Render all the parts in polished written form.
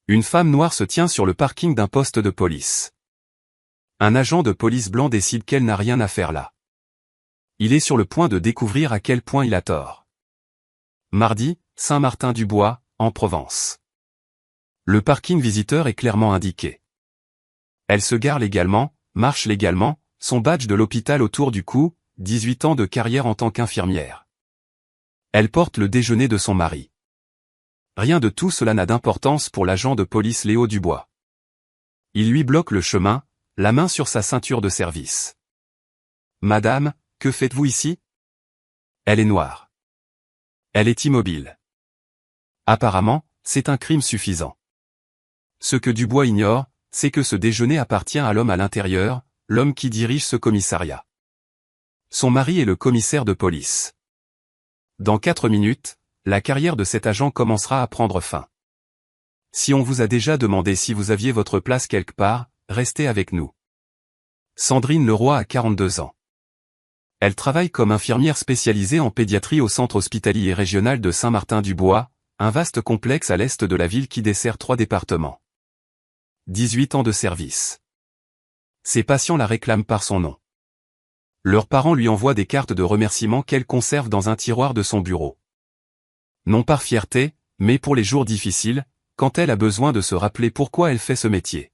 Une femme noire se tient sur le parking d'un poste de police. Un agent de police blanc décide qu'elle n'a rien à faire là. Il est sur le point de découvrir à quel point il a tort. Mardi, Saint-Martin-du-Bois, en Provence. Le parking visiteur est clairement indiqué. Elle se gare légalement, marche légalement, son badge de l'hôpital autour du cou, 18 ans de carrière en tant qu'infirmière. Elle porte le déjeuner de son mari. Rien de tout cela n'a d'importance pour l'agent de police Léo Dubois. Il lui bloque le chemin, la main sur sa ceinture de service. « Madame, que faites-vous ici ?» Elle est noire. Elle est immobile. Apparemment, c'est un crime suffisant. Ce que Dubois ignore, c'est que ce déjeuner appartient à l'homme à l'intérieur, l'homme qui dirige ce commissariat. Son mari est le commissaire de police. Dans 4 minutes, la carrière de cet agent commencera à prendre fin. Si on vous a déjà demandé si vous aviez votre place quelque part, restez avec nous. Sandrine Leroy a 42 ans. Elle travaille comme infirmière spécialisée en pédiatrie au centre hospitalier régional de Saint-Martin-du-Bois, un vaste complexe à l'est de la ville qui dessert 3 départements. 18 ans de service. Ses patients la réclament par son nom. Leurs parents lui envoient des cartes de remerciement qu'elle conserve dans un tiroir de son bureau. Non par fierté, mais pour les jours difficiles, quand elle a besoin de se rappeler pourquoi elle fait ce métier.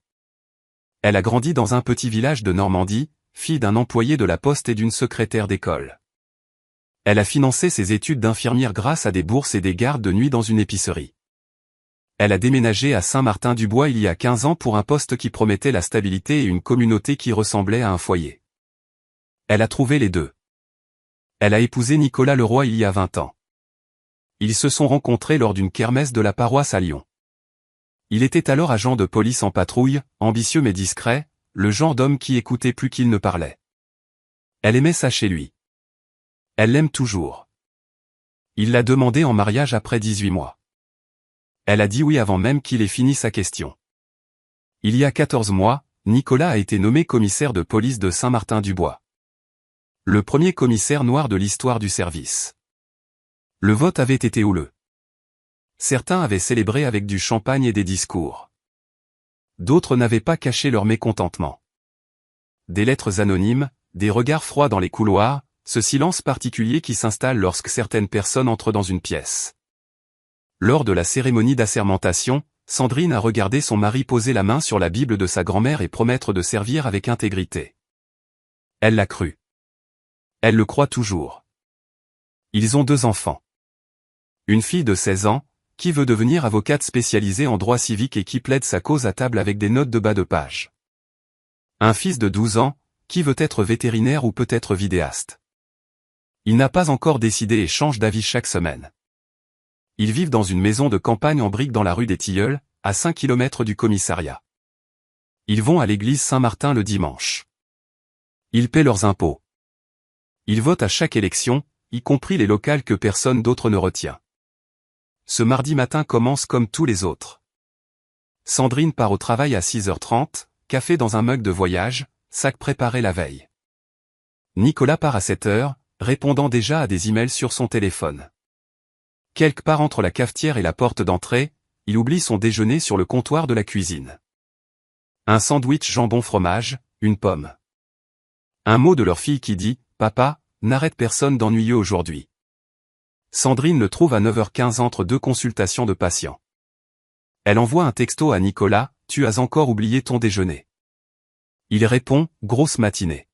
Elle a grandi dans un petit village de Normandie, fille d'un employé de la poste et d'une secrétaire d'école. Elle a financé ses études d'infirmière grâce à des bourses et des gardes de nuit dans une épicerie. Elle a déménagé à Saint-Martin-du-Bois il y a 15 ans pour un poste qui promettait la stabilité et une communauté qui ressemblait à un foyer. Elle a trouvé les deux. Elle a épousé Nicolas Leroy il y a 20 ans. Ils se sont rencontrés lors d'une kermesse de la paroisse à Lyon. Il était alors agent de police en patrouille, ambitieux mais discret, le genre d'homme qui écoutait plus qu'il ne parlait. Elle aimait ça chez lui. Elle l'aime toujours. Il l'a demandé en mariage après 18 mois. Elle a dit oui avant même qu'il ait fini sa question. Il y a 14 mois, Nicolas a été nommé commissaire de police de Saint-Martin-du-Bois. Le premier commissaire noir de l'histoire du service. Le vote avait été houleux. Certains avaient célébré avec du champagne et des discours. D'autres n'avaient pas caché leur mécontentement. Des lettres anonymes, des regards froids dans les couloirs, ce silence particulier qui s'installe lorsque certaines personnes entrent dans une pièce. Lors de la cérémonie d'assermentation, Sandrine a regardé son mari poser la main sur la Bible de sa grand-mère et promettre de servir avec intégrité. Elle l'a cru. Elle le croit toujours. Ils ont 2 enfants. Une fille de 16 ans, qui veut devenir avocate spécialisée en droit civique et qui plaide sa cause à table avec des notes de bas de page. Un fils de 12 ans, qui veut être vétérinaire ou peut-être vidéaste. Il n'a pas encore décidé et change d'avis chaque semaine. Ils vivent dans une maison de campagne en briques dans la rue des Tilleuls, à 5 km du commissariat. Ils vont à l'église Saint-Martin le dimanche. Ils paient leurs impôts. Ils votent à chaque élection, y compris les locales que personne d'autre ne retient. Ce mardi matin commence comme tous les autres. Sandrine part au travail à 6h30, café dans un mug de voyage, sac préparé la veille. Nicolas part à 7h, répondant déjà à des emails sur son téléphone. Quelque part entre la cafetière et la porte d'entrée, il oublie son déjeuner sur le comptoir de la cuisine. Un sandwich jambon-fromage, une pomme. Un mot de leur fille qui dit « Papa, n'arrête personne d'ennuyeux aujourd'hui ». Sandrine le trouve à 9h15 entre 2 consultations de patients. Elle envoie un texto à Nicolas « Tu as encore oublié ton déjeuner ». Il répond « Grosse matinée.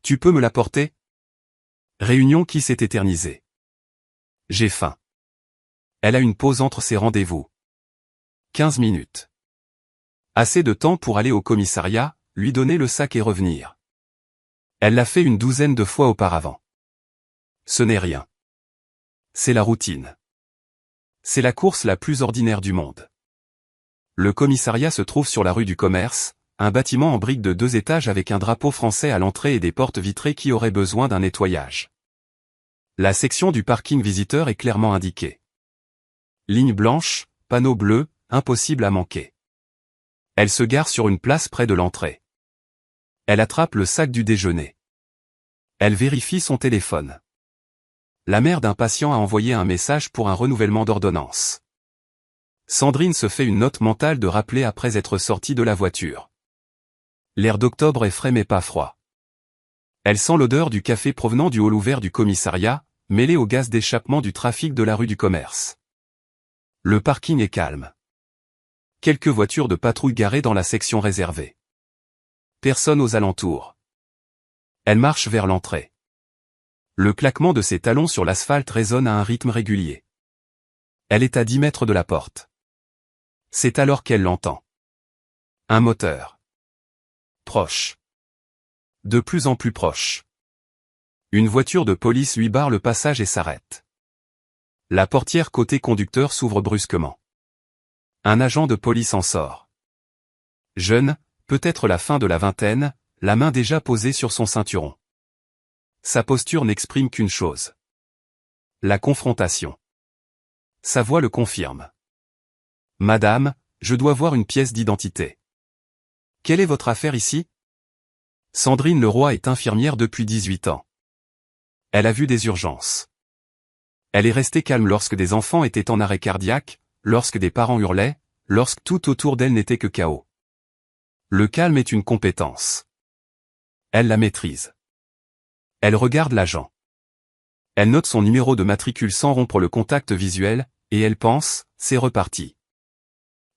Tu peux me l'apporter ?» Réunion qui s'est éternisée. J'ai faim. Elle a une pause entre ses rendez-vous. 15 minutes. Assez de temps pour aller au commissariat, lui donner le sac et revenir. Elle l'a fait une 12aine de fois auparavant. Ce n'est rien. C'est la routine. C'est la course la plus ordinaire du monde. Le commissariat se trouve sur la rue du Commerce, un bâtiment en briques de 2 étages avec un drapeau français à l'entrée et des portes vitrées qui auraient besoin d'un nettoyage. La section du parking visiteur est clairement indiquée. Ligne blanche, panneau bleu, impossible à manquer. Elle se gare sur une place près de l'entrée. Elle attrape le sac du déjeuner. Elle vérifie son téléphone. La mère d'un patient a envoyé un message pour un renouvellement d'ordonnance. Sandrine se fait une note mentale de rappeler après être sortie de la voiture. L'air d'octobre est frais mais pas froid. Elle sent l'odeur du café provenant du hall ouvert du commissariat, mêlée au gaz d'échappement du trafic de la rue du Commerce. Le parking est calme. Quelques voitures de patrouille garées dans la section réservée. Personne aux alentours. Elle marche vers l'entrée. Le claquement de ses talons sur l'asphalte résonne à un rythme régulier. Elle est à 10 mètres de la porte. C'est alors qu'elle l'entend. Un moteur. Proche. De plus en plus proche. Une voiture de police lui barre le passage et s'arrête. La portière côté conducteur s'ouvre brusquement. Un agent de police en sort. Jeune, peut-être la fin de la vingtaine, la main déjà posée sur son ceinturon. Sa posture n'exprime qu'une chose. La confrontation. Sa voix le confirme. « Madame, je dois voir une pièce d'identité. » « Quelle est votre affaire ici ?» Sandrine Leroy est infirmière depuis 18 ans. Elle a vu des urgences. Elle est restée calme lorsque des enfants étaient en arrêt cardiaque, lorsque des parents hurlaient, lorsque tout autour d'elle n'était que chaos. Le calme est une compétence. Elle la maîtrise. Elle regarde l'agent. Elle note son numéro de matricule sans rompre le contact visuel, et elle pense, c'est reparti.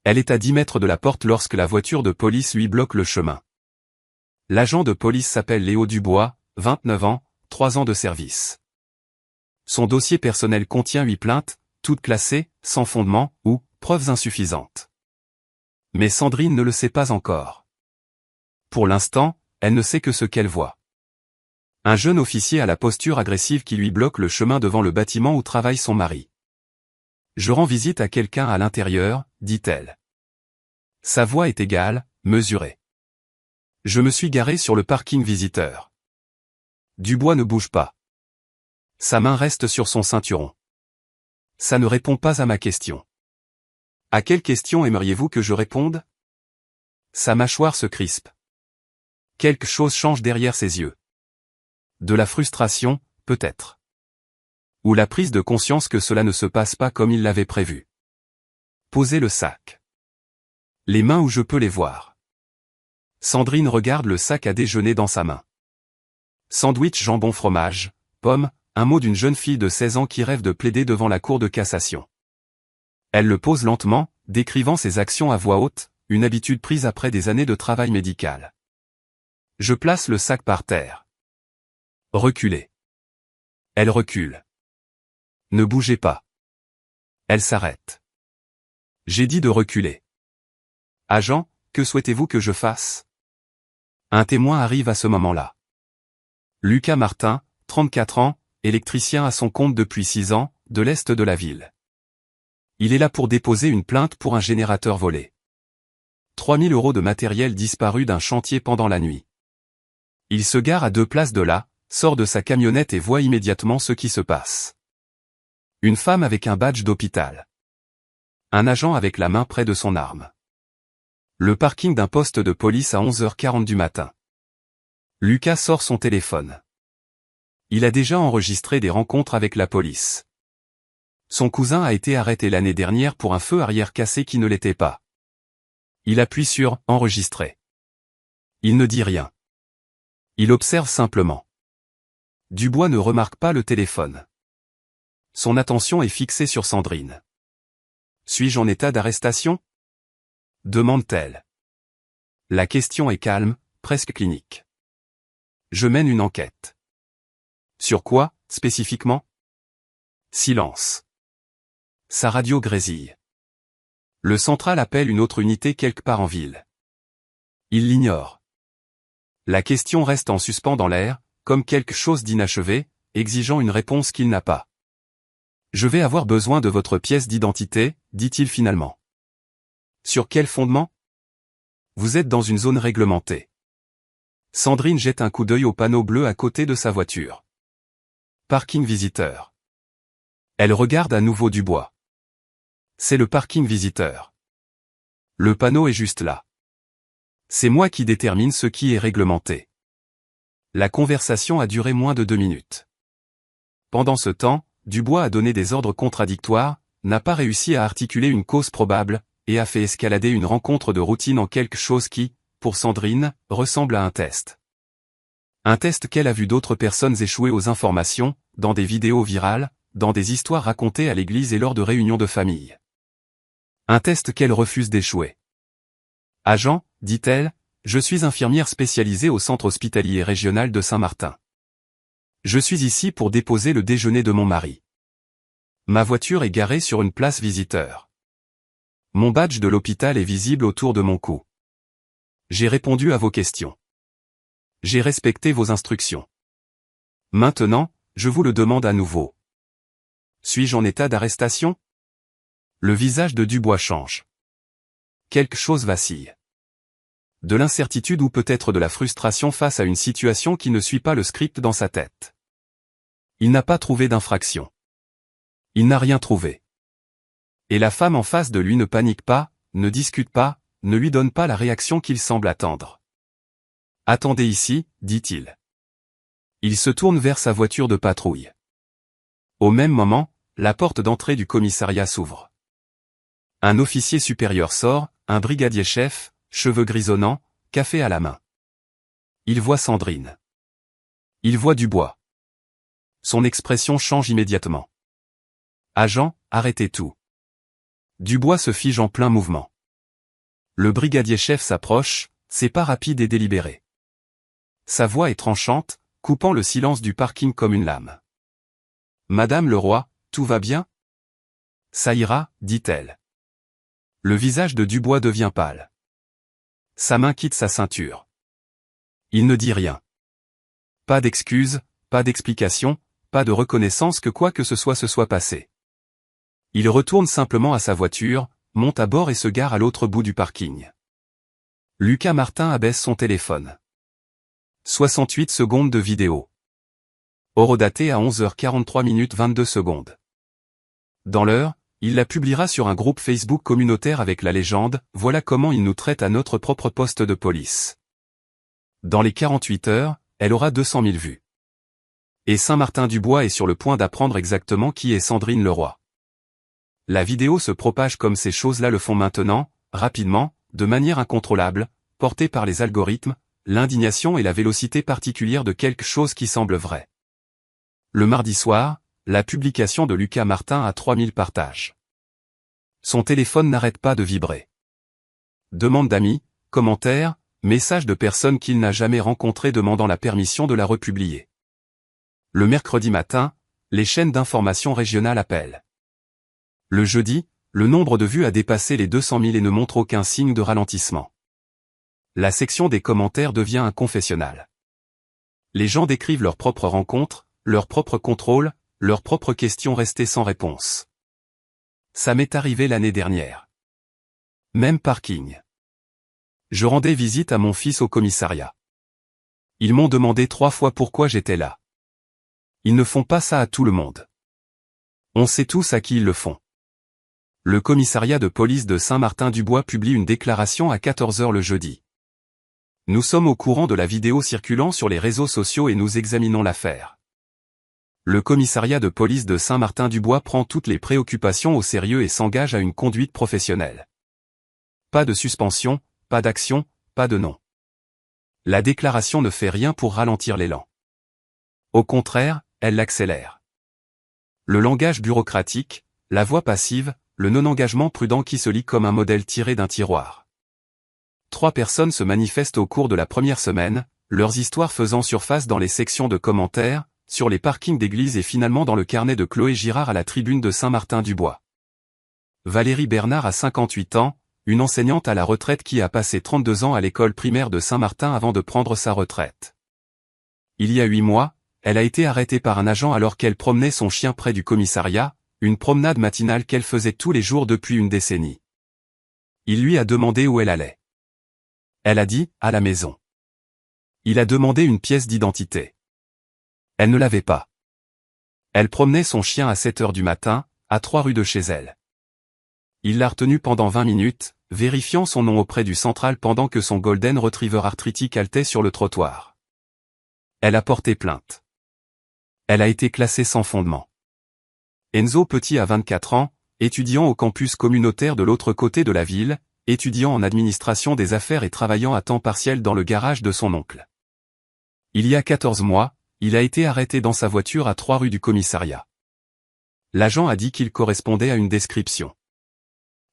Elle est à 10 mètres de la porte lorsque la voiture de police lui bloque le chemin. L'agent de police s'appelle Léo Dubois, 29 ans, 3 ans de service. Son dossier personnel contient 8 plaintes, toutes classées, sans fondement, ou preuves insuffisantes. Mais Sandrine ne le sait pas encore. Pour l'instant, elle ne sait que ce qu'elle voit. Un jeune officier à la posture agressive qui lui bloque le chemin devant le bâtiment où travaille son mari. « Je rends visite à quelqu'un à l'intérieur », dit-elle. Sa voix est égale, mesurée. « Je me suis garé sur le parking visiteur. » Dubois ne bouge pas. Sa main reste sur son ceinturon. Ça ne répond pas à ma question. À quelle question aimeriez-vous que je réponde ? Sa mâchoire se crispe. Quelque chose change derrière ses yeux. De la frustration, peut-être. Ou la prise de conscience que cela ne se passe pas comme il l'avait prévu. Posez le sac. Les mains où je peux les voir. Sandrine regarde le sac à déjeuner dans sa main. Sandwich jambon fromage, pomme, un mot d'une jeune fille de 16 ans qui rêve de plaider devant la cour de cassation. Elle le pose lentement, décrivant ses actions à voix haute, une habitude prise après des années de travail médical. Je place le sac par terre. Reculez. Elle recule. Ne bougez pas. Elle s'arrête. J'ai dit de reculer. Agent, que souhaitez-vous que je fasse ? Un témoin arrive à ce moment-là. Lucas Martin, 34 ans, électricien à son compte depuis 6 ans, de l'est de la ville. Il est là pour déposer une plainte pour un générateur volé. 3 000 € de matériel disparu d'un chantier pendant la nuit. Il se gare à 2 places de là, sort de sa camionnette et voit immédiatement ce qui se passe. Une femme avec un badge d'hôpital. Un agent avec la main près de son arme. Le parking d'un poste de police à 11h40 du matin. Lucas sort son téléphone. Il a déjà enregistré des rencontres avec la police. Son cousin a été arrêté l'année dernière pour un feu arrière cassé qui ne l'était pas. Il appuie sur « Enregistrer ». Il ne dit rien. Il observe simplement. Dubois ne remarque pas le téléphone. Son attention est fixée sur Sandrine. « Suis-je en état d'arrestation ?» demande-t-elle. La question est calme, presque clinique. « Je mène une enquête. » Sur quoi, spécifiquement ? Silence. Sa radio grésille. Le central appelle une autre unité quelque part en ville. Il l'ignore. La question reste en suspens dans l'air, comme quelque chose d'inachevé, exigeant une réponse qu'il n'a pas. « Je vais avoir besoin de votre pièce d'identité, dit-il finalement. » Sur quel fondement ? Vous êtes dans une zone réglementée. Sandrine jette un coup d'œil au panneau bleu à côté de sa voiture. Parking visiteur. Elle regarde à nouveau Dubois. C'est le parking visiteur. Le panneau est juste là. C'est moi qui détermine ce qui est réglementé. La conversation a duré moins de 2 minutes. Pendant ce temps, Dubois a donné des ordres contradictoires, n'a pas réussi à articuler une cause probable, et a fait escalader une rencontre de routine en quelque chose qui, pour Sandrine, ressemble à un test. Un test qu'elle a vu d'autres personnes échouer aux informations, dans des vidéos virales, dans des histoires racontées à l'église et lors de réunions de famille. Un test qu'elle refuse d'échouer. Agent, dit-elle, je suis infirmière spécialisée au centre hospitalier régional de Saint-Martin. Je suis ici pour déposer le déjeuner de mon mari. Ma voiture est garée sur une place visiteur. Mon badge de l'hôpital est visible autour de mon cou. J'ai répondu à vos questions. J'ai respecté vos instructions. Maintenant, je vous le demande à nouveau. Suis-je en état d'arrestation? Le visage de Dubois change. Quelque chose vacille. De l'incertitude ou peut-être de la frustration face à une situation qui ne suit pas le script dans sa tête. Il n'a pas trouvé d'infraction. Il n'a rien trouvé. Et la femme en face de lui ne panique pas, ne discute pas, ne lui donne pas la réaction qu'il semble attendre. Attendez ici, dit-il. Il se tourne vers sa voiture de patrouille. Au même moment, la porte d'entrée du commissariat s'ouvre. Un officier supérieur sort, un brigadier-chef, cheveux grisonnants, café à la main. Il voit Sandrine. Il voit Dubois. Son expression change immédiatement. Agent, arrêtez tout. Dubois se fige en plein mouvement. Le brigadier-chef s'approche, c'est pas rapide et délibéré. Sa voix est tranchante, coupant le silence du parking comme une lame. Madame le roi, tout va bien? Ça ira, dit-elle. Le visage de Dubois devient pâle. Sa main quitte sa ceinture. Il ne dit rien. Pas d'excuses, pas d'explication, pas de reconnaissance que quoi que ce soit se soit passé. Il retourne simplement à sa voiture, monte à bord et se gare à l'autre bout du parking. Lucas Martin abaisse son téléphone. 68 secondes de vidéo. Horodatée à 11h43 22 secondes. Dans l'heure, il la publiera sur un groupe Facebook communautaire avec la légende « Voilà comment il nous traite à notre propre poste de police ». Dans les 48 heures, elle aura 200 000 vues. Et Saint-Martin-du-Bois est sur le point d'apprendre exactement qui est Sandrine Leroy. La vidéo se propage comme ces choses-là le font maintenant, rapidement, de manière incontrôlable, portée par les algorithmes, l'indignation et la vélocité particulière de quelque chose qui semble vrai. Le mardi soir, la publication de Lucas Martin a 3000 partages. Son téléphone n'arrête pas de vibrer. Demande d'amis, commentaires, messages de personnes qu'il n'a jamais rencontrées demandant la permission de la republier. Le mercredi matin, les chaînes d'information régionales appellent. Le jeudi, le nombre de vues a dépassé les 200 000 et ne montre aucun signe de ralentissement. La section des commentaires devient un confessionnal. Les gens décrivent leurs propres rencontres, leurs propres contrôles, leurs propres questions restées sans réponse. Ça m'est arrivé l'année dernière. Même parking. Je rendais visite à mon fils au commissariat. Ils m'ont demandé 3 fois pourquoi j'étais là. Ils ne font pas ça à tout le monde. On sait tous à qui ils le font. Le commissariat de police de Saint-Martin-du-Bois publie une déclaration à 14h le jeudi. Nous sommes au courant de la vidéo circulant sur les réseaux sociaux et nous examinons l'affaire. Le commissariat de police de Saint-Martin-du-Bois prend toutes les préoccupations au sérieux et s'engage à une conduite professionnelle. Pas de suspension, pas d'action, pas de nom. La déclaration ne fait rien pour ralentir l'élan. Au contraire, elle l'accélère. Le langage bureaucratique, la voix passive, le non-engagement prudent qui se lit comme un modèle tiré d'un tiroir. 3 personnes se manifestent au cours de la première semaine, leurs histoires faisant surface dans les sections de commentaires, sur les parkings d'église et finalement dans le carnet de Chloé Girard à la tribune de Saint-Martin-du-Bois. Valérie Bernard a 58 ans, une enseignante à la retraite qui a passé 32 ans à l'école primaire de Saint-Martin avant de prendre sa retraite. Il y a 8 mois, elle a été arrêtée par un agent alors qu'elle promenait son chien près du commissariat, une promenade matinale qu'elle faisait tous les jours depuis une décennie. Il lui a demandé où elle allait. Elle a dit, à la maison. Il a demandé une pièce d'identité. Elle ne l'avait pas. Elle promenait son chien à 7h du matin, à 3 rues de chez elle. Il l'a retenue pendant 20 minutes, vérifiant son nom auprès du central pendant que son golden retriever arthritique haletait sur le trottoir. Elle a porté plainte. Elle a été classée sans fondement. Enzo Petit a 24 ans, étudiant au campus communautaire de l'autre côté de la ville, étudiant en administration des affaires et travaillant à temps partiel dans le garage de son oncle. Il y a 14 mois, il a été arrêté dans sa voiture à 3 rue du commissariat. L'agent a dit qu'il correspondait à une description.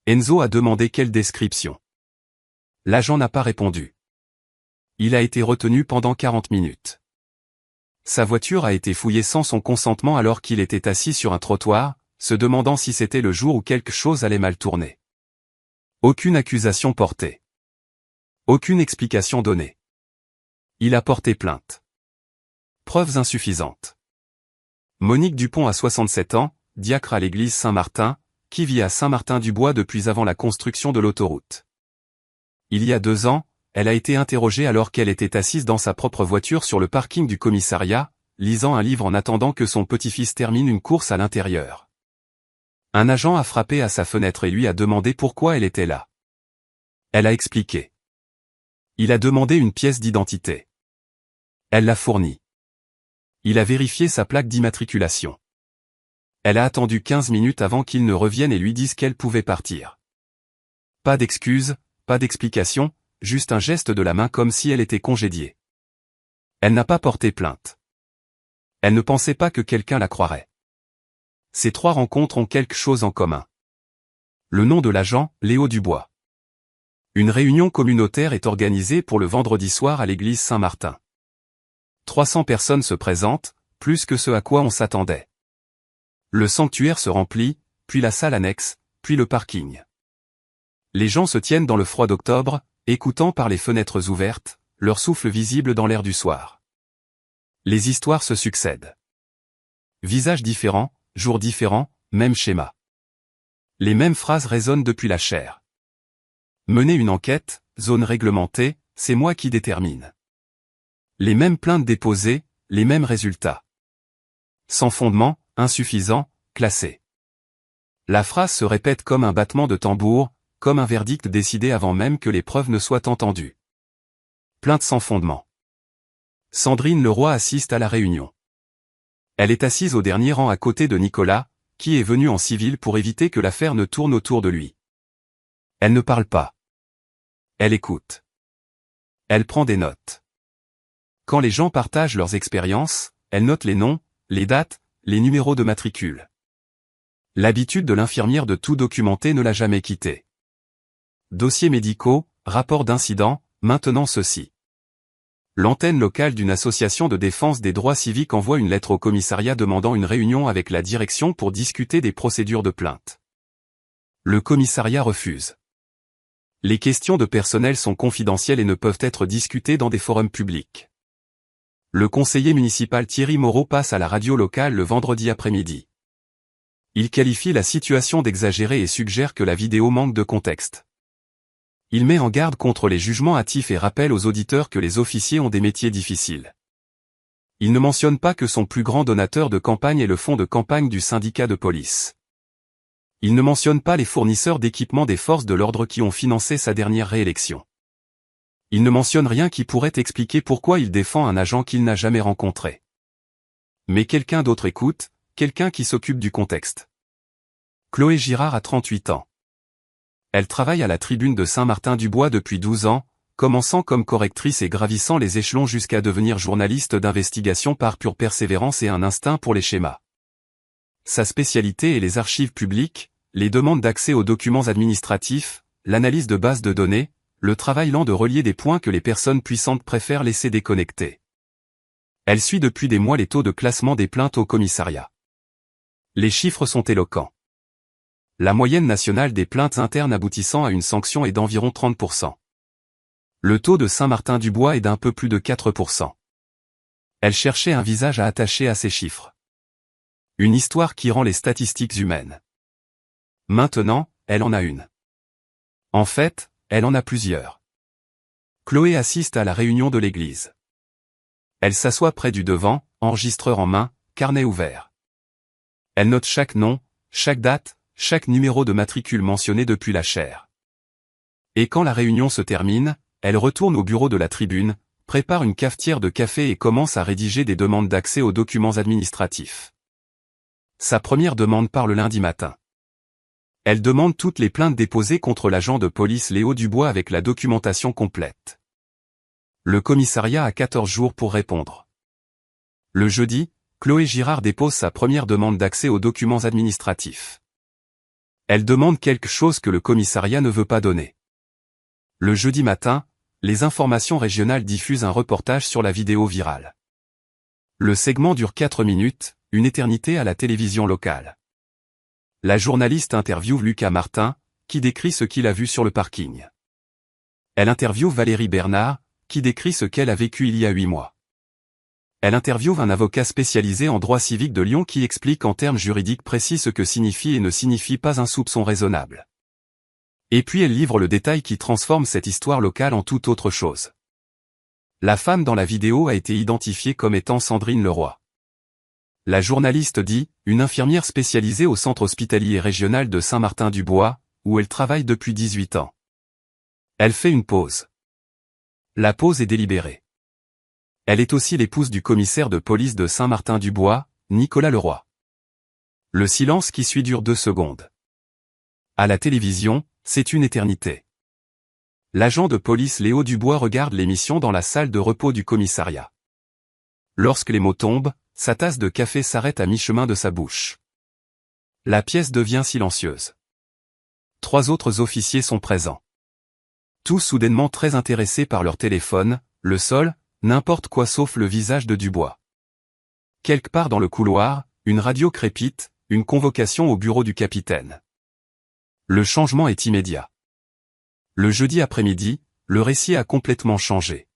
Enzo a demandé quelle description. L'agent n'a pas répondu. Il a été retenu pendant 40 minutes. Sa voiture a été fouillée sans son consentement alors qu'il était assis sur un trottoir, se demandant si c'était le jour où quelque chose allait mal tourner. Aucune accusation portée. Aucune explication donnée. Il a porté plainte. Preuves insuffisantes. Monique Dupont a 67 ans, diacre à l'église Saint-Martin, qui vit à Saint-Martin-du-Bois depuis avant la construction de l'autoroute. Il y a 2 ans, elle a été interrogée alors qu'elle était assise dans sa propre voiture sur le parking du commissariat, lisant un livre en attendant que son petit-fils termine une course à l'intérieur. Un agent a frappé à sa fenêtre et lui a demandé pourquoi elle était là. Elle a expliqué. Il a demandé une pièce d'identité. Elle l'a fournie. Il a vérifié sa plaque d'immatriculation. Elle a attendu 15 minutes avant qu'il ne revienne et lui dise qu'elle pouvait partir. Pas d'excuses, pas d'explication, juste un geste de la main comme si elle était congédiée. Elle n'a pas porté plainte. Elle ne pensait pas que quelqu'un la croirait. Ces 3 rencontres ont quelque chose en commun. Le nom de l'agent, Léo Dubois. Une réunion communautaire est organisée pour le vendredi soir à l'église Saint-Martin. 300 personnes se présentent, plus que ce à quoi on s'attendait. Le sanctuaire se remplit, puis la salle annexe, puis le parking. Les gens se tiennent dans le froid d'octobre, écoutant par les fenêtres ouvertes, leur souffle visible dans l'air du soir. Les histoires se succèdent. Visages différents, jours différents, même schéma. Les mêmes phrases résonnent depuis la chaire. Mener une enquête, zone réglementée, c'est moi qui détermine. Les mêmes plaintes déposées, les mêmes résultats. Sans fondement, insuffisant, classé. La phrase se répète comme un battement de tambour, comme un verdict décidé avant même que les preuves ne soient entendues. Plainte sans fondement. Sandrine Leroy assiste à la réunion. Elle est assise au dernier rang à côté de Nicolas, qui est venu en civil pour éviter que l'affaire ne tourne autour de lui. Elle ne parle pas. Elle écoute. Elle prend des notes. Quand les gens partagent leurs expériences, elle note les noms, les dates, les numéros de matricule. L'habitude de l'infirmière de tout documenter ne l'a jamais quittée. Dossiers médicaux, rapports d'incidents, maintenant ceci. L'antenne locale d'une association de défense des droits civiques envoie une lettre au commissariat demandant une réunion avec la direction pour discuter des procédures de plainte. Le commissariat refuse. Les questions de personnel sont confidentielles et ne peuvent être discutées dans des forums publics. Le conseiller municipal Thierry Moreau passe à la radio locale le vendredi après-midi. Il qualifie la situation d'exagérée et suggère que la vidéo manque de contexte. Il met en garde contre les jugements hâtifs et rappelle aux auditeurs que les officiers ont des métiers difficiles. Il ne mentionne pas que son plus grand donateur de campagne est le fonds de campagne du syndicat de police. Il ne mentionne pas les fournisseurs d'équipements des forces de l'ordre qui ont financé sa dernière réélection. Il ne mentionne rien qui pourrait expliquer pourquoi il défend un agent qu'il n'a jamais rencontré. Mais quelqu'un d'autre écoute, quelqu'un qui s'occupe du contexte. Chloé Girard a 38 ans. Elle travaille à la tribune de Saint-Martin-du-Bois depuis 12 ans, commençant comme correctrice et gravissant les échelons jusqu'à devenir journaliste d'investigation par pure persévérance et un instinct pour les schémas. Sa spécialité est les archives publiques, les demandes d'accès aux documents administratifs, l'analyse de bases de données, le travail lent de relier des points que les personnes puissantes préfèrent laisser déconnectés. Elle suit depuis des mois les taux de classement des plaintes au commissariat. Les chiffres sont éloquents. La moyenne nationale des plaintes internes aboutissant à une sanction est d'environ 30%. Le taux de Saint-Martin-du-Bois est d'un peu plus de 4%. Elle cherchait un visage à attacher à ces chiffres. Une histoire qui rend les statistiques humaines. Maintenant, elle en a une. En fait, elle en a plusieurs. Chloé assiste à la réunion de l'église. Elle s'assoit près du devant, enregistreur en main, carnet ouvert. Elle note chaque nom, chaque date, chaque numéro de matricule mentionné depuis la chaire. Et quand la réunion se termine, elle retourne au bureau de la tribune, prépare une cafetière de café et commence à rédiger des demandes d'accès aux documents administratifs. Sa première demande part le lundi matin. Elle demande toutes les plaintes déposées contre l'agent de police Léo Dubois avec la documentation complète. Le commissariat a 14 jours pour répondre. Le jeudi, Chloé Girard dépose sa première demande d'accès aux documents administratifs. Elle demande quelque chose que le commissariat ne veut pas donner. Le jeudi matin, les informations régionales diffusent un reportage sur la vidéo virale. Le segment dure 4 minutes, une éternité à la télévision locale. La journaliste interviewe Lucas Martin, qui décrit ce qu'il a vu sur le parking. Elle interviewe Valérie Bernard, qui décrit ce qu'elle a vécu il y a 8 mois. Elle interviewe un avocat spécialisé en droit civique de Lyon qui explique en termes juridiques précis ce que signifie et ne signifie pas un soupçon raisonnable. Et puis elle livre le détail qui transforme cette histoire locale en toute autre chose. La femme dans la vidéo a été identifiée comme étant Sandrine Leroy. La journaliste dit, une infirmière spécialisée au centre hospitalier régional de Saint-Martin-du-Bois, où elle travaille depuis 18 ans. Elle fait une pause. La pause est délibérée. Elle est aussi l'épouse du commissaire de police de Saint-Martin-du-Bois, Nicolas Leroy. Le silence qui suit dure 2 secondes. À la télévision, c'est une éternité. L'agent de police Léo Dubois regarde l'émission dans la salle de repos du commissariat. Lorsque les mots tombent, sa tasse de café s'arrête à mi-chemin de sa bouche. La pièce devient silencieuse. 3 autres officiers sont présents. Tous soudainement très intéressés par leur téléphone, le sol, n'importe quoi sauf le visage de Dubois. Quelque part dans le couloir, une radio crépite, une convocation au bureau du capitaine. Le changement est immédiat. Le jeudi après-midi, le récit a complètement changé.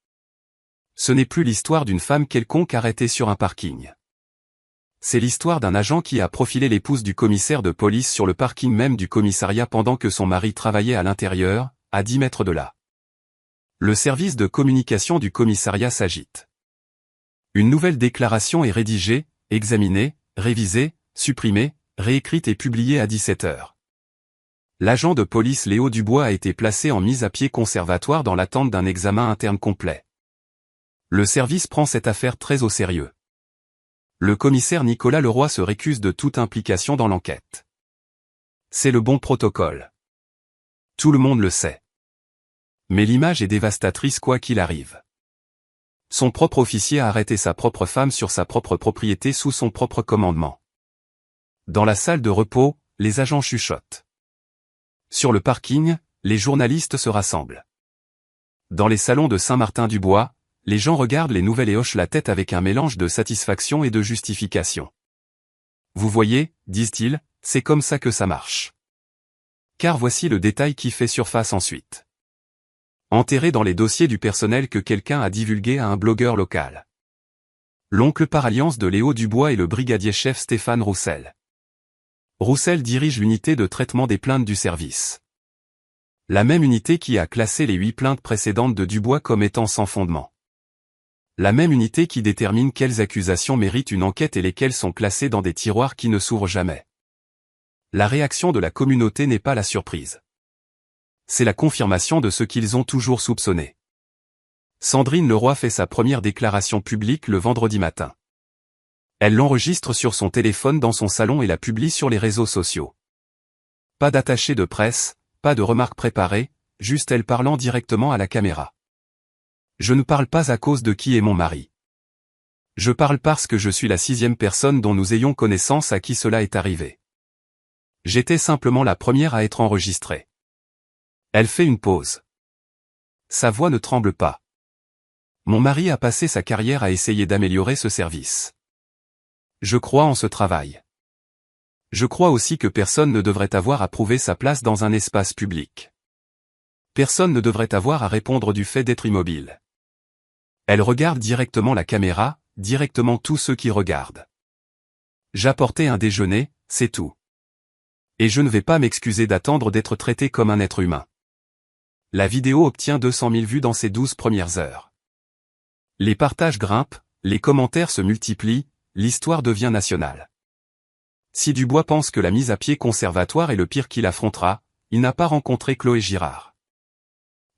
Ce n'est plus l'histoire d'une femme quelconque arrêtée sur un parking. C'est l'histoire d'un agent qui a profilé l'épouse du commissaire de police sur le parking même du commissariat pendant que son mari travaillait à l'intérieur, à 10 mètres de là. Le service de communication du commissariat s'agite. Une nouvelle déclaration est rédigée, examinée, révisée, supprimée, réécrite et publiée à 17h. L'agent de police Léo Dubois a été placé en mise à pied conservatoire dans l'attente d'un examen interne complet. Le service prend cette affaire très au sérieux. Le commissaire Nicolas Leroy se récuse de toute implication dans l'enquête. C'est le bon protocole. Tout le monde le sait. Mais l'image est dévastatrice quoi qu'il arrive. Son propre officier a arrêté sa propre femme sur sa propre propriété sous son propre commandement. Dans la salle de repos, les agents chuchotent. Sur le parking, les journalistes se rassemblent. Dans les salons de Saint-Martin-du-Bois, les gens regardent les nouvelles et hochent la tête avec un mélange de satisfaction et de justification. Vous voyez, disent-ils, c'est comme ça que ça marche. Car voici le détail qui fait surface ensuite. Enterré dans les dossiers du personnel que quelqu'un a divulgué à un blogueur local. L'oncle par alliance de Léo Dubois et le brigadier-chef Stéphane Roussel. Roussel dirige l'unité de traitement des plaintes du service. La même unité qui a classé les 8 plaintes précédentes de Dubois comme étant sans fondement. La même unité qui détermine quelles accusations méritent une enquête et lesquelles sont classées dans des tiroirs qui ne s'ouvrent jamais. La réaction de la communauté n'est pas la surprise. C'est la confirmation de ce qu'ils ont toujours soupçonné. Sandrine Leroy fait sa première déclaration publique le vendredi matin. Elle l'enregistre sur son téléphone dans son salon et la publie sur les réseaux sociaux. Pas d'attaché de presse, pas de remarques préparées, juste elle parlant directement à la caméra. Je ne parle pas à cause de qui est mon mari. Je parle parce que je suis la 6e personne dont nous ayons connaissance à qui cela est arrivé. J'étais simplement la première à être enregistrée. Elle fait une pause. Sa voix ne tremble pas. Mon mari a passé sa carrière à essayer d'améliorer ce service. Je crois en ce travail. Je crois aussi que personne ne devrait avoir à prouver sa place dans un espace public. Personne ne devrait avoir à répondre du fait d'être immobile. Elle regarde directement la caméra, directement tous ceux qui regardent. J'apportais un déjeuner, c'est tout. Et je ne vais pas m'excuser d'attendre d'être traité comme un être humain. La vidéo obtient 200 000 vues dans ses 12 premières heures. Les partages grimpent, les commentaires se multiplient, l'histoire devient nationale. Si Dubois pense que la mise à pied conservatoire est le pire qu'il affrontera, il n'a pas rencontré Chloé Girard.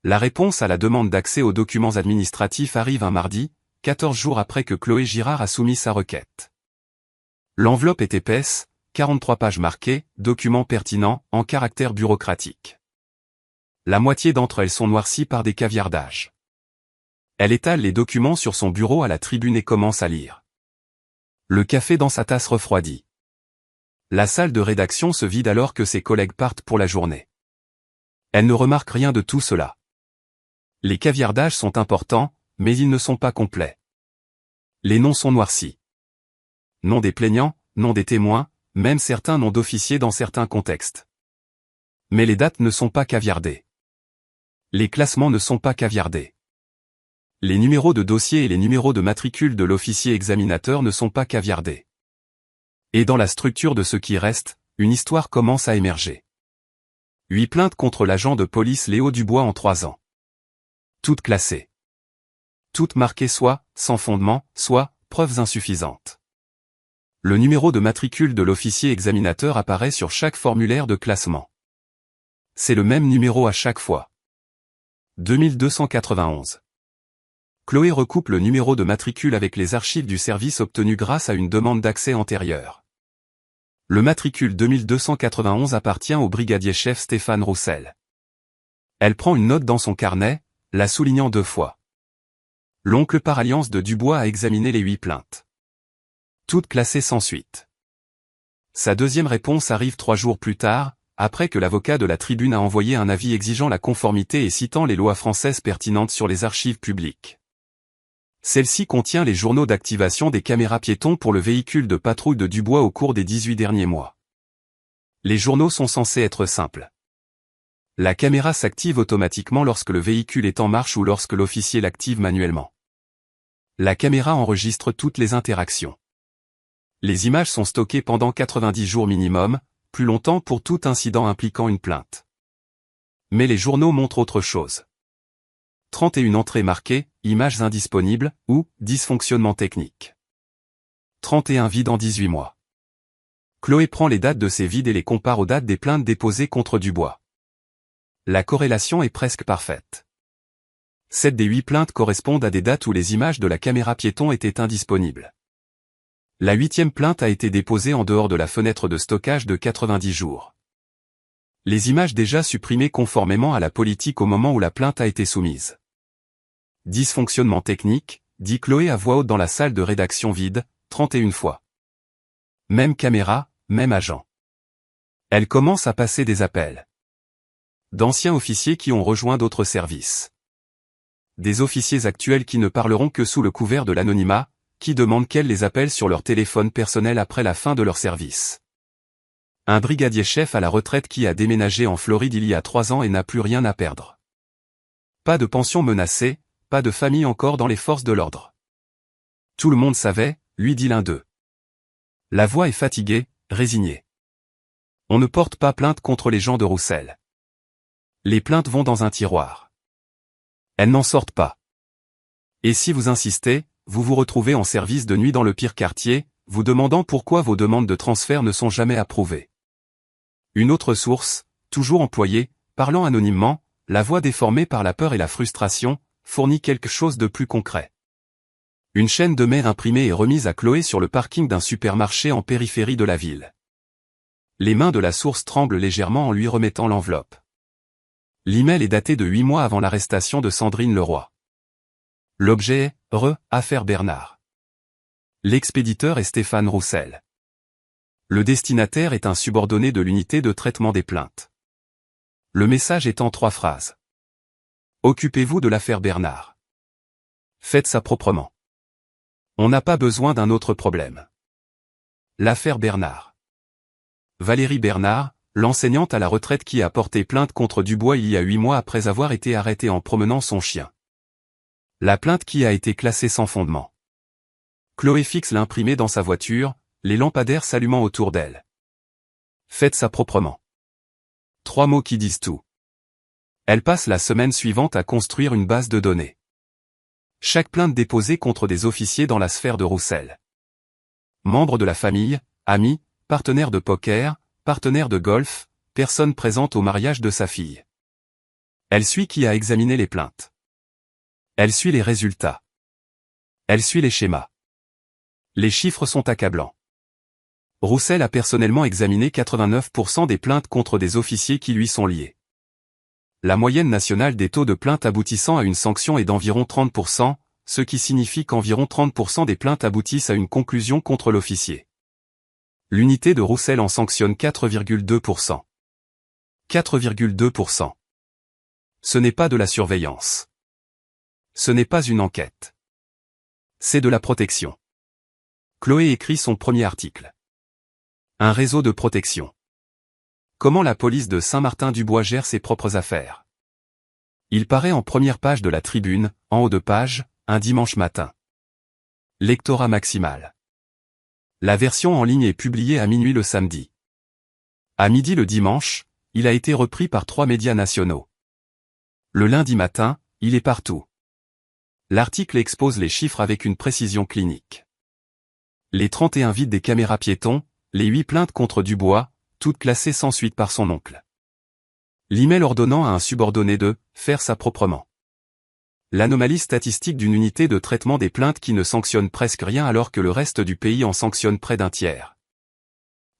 La réponse à la demande d'accès aux documents administratifs arrive un mardi, 14 jours après que Chloé Girard a soumis sa requête. L'enveloppe est épaisse, 43 pages marquées, documents pertinents, en caractère bureaucratique. La moitié d'entre elles sont noircies par des caviardages. Elle étale les documents sur son bureau à la tribune et commence à lire. Le café dans sa tasse refroidit. La salle de rédaction se vide alors que ses collègues partent pour la journée. Elle ne remarque rien de tout cela. Les caviardages sont importants, mais ils ne sont pas complets. Les noms sont noircis. Nom des plaignants, nom des témoins, même certains noms d'officiers dans certains contextes. Mais les dates ne sont pas caviardées. Les classements ne sont pas caviardés. Les numéros de dossier et les numéros de matricule de l'officier examinateur ne sont pas caviardés. Et dans la structure de ce qui reste, une histoire commence à émerger. 8 plaintes contre l'agent de police Léo Dubois en 3 ans. Toutes classées. Toutes marquées soit, sans fondement, soit, preuves insuffisantes. Le numéro de matricule de l'officier examinateur apparaît sur chaque formulaire de classement. C'est le même numéro à chaque fois. 2291. Chloé recoupe le numéro de matricule avec les archives du service obtenues grâce à une demande d'accès antérieure. Le matricule 2291 appartient au brigadier-chef Stéphane Roussel. Elle prend une note dans son carnet, la soulignant 2 fois. L'oncle par alliance de Dubois a examiné les 8 plaintes. Toutes classées sans suite. Sa deuxième réponse arrive 3 jours plus tard, après que l'avocat de la tribune a envoyé un avis exigeant la conformité et citant les lois françaises pertinentes sur les archives publiques. Celle-ci contient les journaux d'activation des caméras piétons pour le véhicule de patrouille de Dubois au cours des 18 derniers mois. Les journaux sont censés être simples. La caméra s'active automatiquement lorsque le véhicule est en marche ou lorsque l'officier l'active manuellement. La caméra enregistre toutes les interactions. Les images sont stockées pendant 90 jours minimum, plus longtemps pour tout incident impliquant une plainte. Mais les journaux montrent autre chose. 31 entrées marquées, images indisponibles, ou, dysfonctionnement technique. 31 vides en 18 mois. Chloé prend les dates de ces vides et les compare aux dates des plaintes déposées contre Dubois. La corrélation est presque parfaite. 7 des 8 plaintes correspondent à des dates où les images de la caméra piéton étaient indisponibles. La 8e plainte a été déposée en dehors de la fenêtre de stockage de 90 jours. Les images déjà supprimées conformément à la politique au moment où la plainte a été soumise. Dysfonctionnement technique, dit Chloé à voix haute dans la salle de rédaction vide, 31 fois. Même caméra, même agent. Elle commence à passer des appels. D'anciens officiers qui ont rejoint d'autres services. Des officiers actuels qui ne parleront que sous le couvert de l'anonymat, qui demandent qu'elle les appelle sur leur téléphone personnel après la fin de leur service. Un brigadier-chef à la retraite qui a déménagé en Floride il y a 3 ans et n'a plus rien à perdre. Pas de pension menacée, pas de famille encore dans les forces de l'ordre. Tout le monde savait, lui dit l'un d'eux. La voix est fatiguée, résignée. On ne porte pas plainte contre les gens de Roussel. Les plaintes vont dans un tiroir. Elles n'en sortent pas. Et si vous insistez, vous vous retrouvez en service de nuit dans le pire quartier, vous demandant pourquoi vos demandes de transfert ne sont jamais approuvées. Une autre source, toujours employée, parlant anonymement, la voix déformée par la peur et la frustration, fournit quelque chose de plus concret. Une chaîne de mer imprimée est remise à Chloé sur le parking d'un supermarché en périphérie de la ville. Les mains de la source tremblent légèrement en lui remettant l'enveloppe. L'email est daté de 8 mois avant l'arrestation de Sandrine Leroy. L'objet est « Affaire Bernard ». L'expéditeur est Stéphane Roussel. Le destinataire est un subordonné de l'unité de traitement des plaintes. Le message est en 3 phrases. Occupez-vous de l'affaire Bernard. Faites ça proprement. On n'a pas besoin d'un autre problème. L'affaire Bernard. Valérie Bernard, l'enseignante à la retraite qui a porté plainte contre Dubois il y a 8 mois après avoir été arrêtée en promenant son chien. La plainte qui a été classée sans fondement. Chloé fixe l'imprimé dans sa voiture, les lampadaires s'allumant autour d'elle. Faites ça proprement. 3 mots qui disent tout. Elle passe la semaine suivante à construire une base de données. Chaque plainte déposée contre des officiers dans la sphère de Roussel. Membres de la famille, amis, partenaires de poker, partenaires de golf, personnes présentes au mariage de sa fille. Elle suit qui a examiné les plaintes. Elle suit les résultats. Elle suit les schémas. Les chiffres sont accablants. Roussel a personnellement examiné 89% des plaintes contre des officiers qui lui sont liés. La moyenne nationale des taux de plainte aboutissant à une sanction est d'environ 30%, ce qui signifie qu'environ 30% des plaintes aboutissent à une conclusion contre l'officier. L'unité de Roussel en sanctionne 4,2%. 4,2%. Ce n'est pas de la surveillance. Ce n'est pas une enquête. C'est de la protection. Chloé écrit son premier article. Un réseau de protection. Comment la police de Saint-Martin-du-Bois gère ses propres affaires. Il paraît en première page de la Tribune, en haut de page, un dimanche matin. Lectorat maximal. La version en ligne est publiée à minuit le samedi. À midi le dimanche, il a été repris par 3 médias nationaux. Le lundi matin, il est partout. L'article expose les chiffres avec une précision clinique. Les 31 vides des caméras piétons, les 8 plaintes contre Dubois, toutes classées sans suite par son oncle. L'email ordonnant à un subordonné de « faire ça proprement ». L'anomalie statistique d'une unité de traitement des plaintes qui ne sanctionne presque rien alors que le reste du pays en sanctionne près d'un tiers.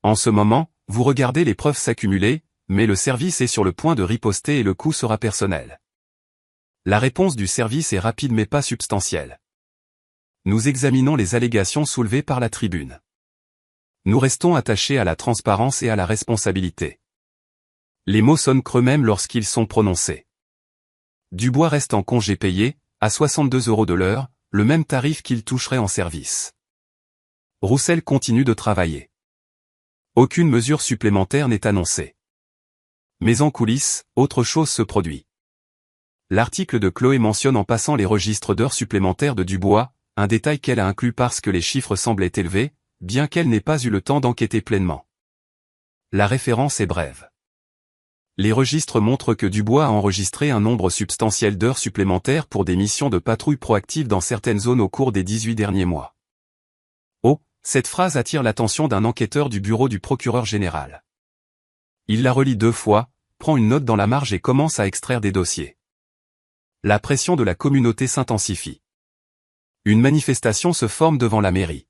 En ce moment, vous regardez les preuves s'accumuler, mais le service est sur le point de riposter et le coup sera personnel. La réponse du service est rapide mais pas substantielle. Nous examinons les allégations soulevées par la Tribune. Nous restons attachés à la transparence et à la responsabilité. Les mots sonnent creux même lorsqu'ils sont prononcés. Dubois reste en congé payé, à 62 € de l'heure, le même tarif qu'il toucherait en service. Roussel continue de travailler. Aucune mesure supplémentaire n'est annoncée. Mais en coulisses, autre chose se produit. L'article de Chloé mentionne en passant les registres d'heures supplémentaires de Dubois, un détail qu'elle a inclus parce que les chiffres semblaient élevés, bien qu'elle n'ait pas eu le temps d'enquêter pleinement. La référence est brève. Les registres montrent que Dubois a enregistré un nombre substantiel d'heures supplémentaires pour des missions de patrouille proactive dans certaines zones au cours des 18 derniers mois. Oh, cette phrase attire l'attention d'un enquêteur du bureau du procureur général. Il la relit 2 fois, prend une note dans la marge et commence à extraire des dossiers. La pression de la communauté s'intensifie. Une manifestation se forme devant la mairie.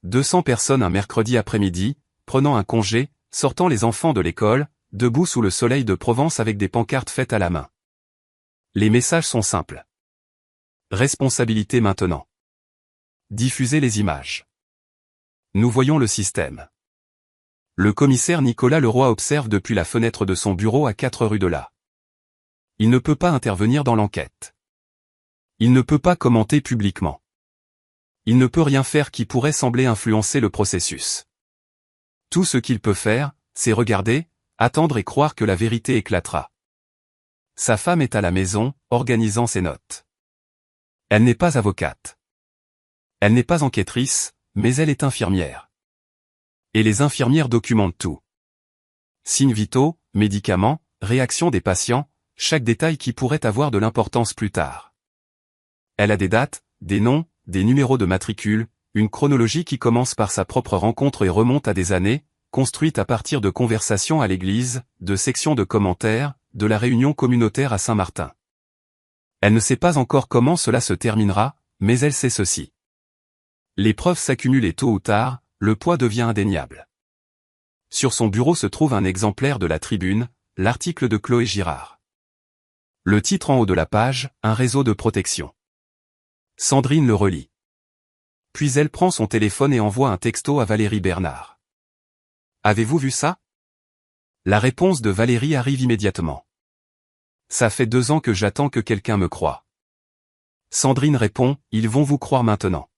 200 personnes un mercredi après-midi, prenant un congé, sortant les enfants de l'école, debout sous le soleil de Provence avec des pancartes faites à la main. Les messages sont simples. Responsabilité maintenant. Diffusez les images. Nous voyons le système. Le commissaire Nicolas Leroy observe depuis la fenêtre de son bureau à 4 rue de là. Il ne peut pas intervenir dans l'enquête. Il ne peut pas commenter publiquement. Il ne peut rien faire qui pourrait sembler influencer le processus. Tout ce qu'il peut faire, c'est regarder, attendre et croire que la vérité éclatera. Sa femme est à la maison, organisant ses notes. Elle n'est pas avocate. Elle n'est pas enquêtrice, mais elle est infirmière. Et les infirmières documentent tout. Signes vitaux, médicaments, réactions des patients, chaque détail qui pourrait avoir de l'importance plus tard. Elle a des dates, des noms, des numéros de matricule, une chronologie qui commence par sa propre rencontre et remonte à des années, construite à partir de conversations à l'église, de sections de commentaires, de la réunion communautaire à Saint-Martin. Elle ne sait pas encore comment cela se terminera, mais elle sait ceci. Les preuves s'accumulent et tôt ou tard, le poids devient indéniable. Sur son bureau se trouve un exemplaire de la Tribune, l'article de Chloé Girard. Le titre en haut de la page, un réseau de protection. Sandrine le relit. Puis elle prend son téléphone et envoie un texto à Valérie Bernard. Avez-vous vu ça? La réponse de Valérie arrive immédiatement. Ça fait 2 ans que j'attends que quelqu'un me croie. Sandrine répond, ils vont vous croire maintenant.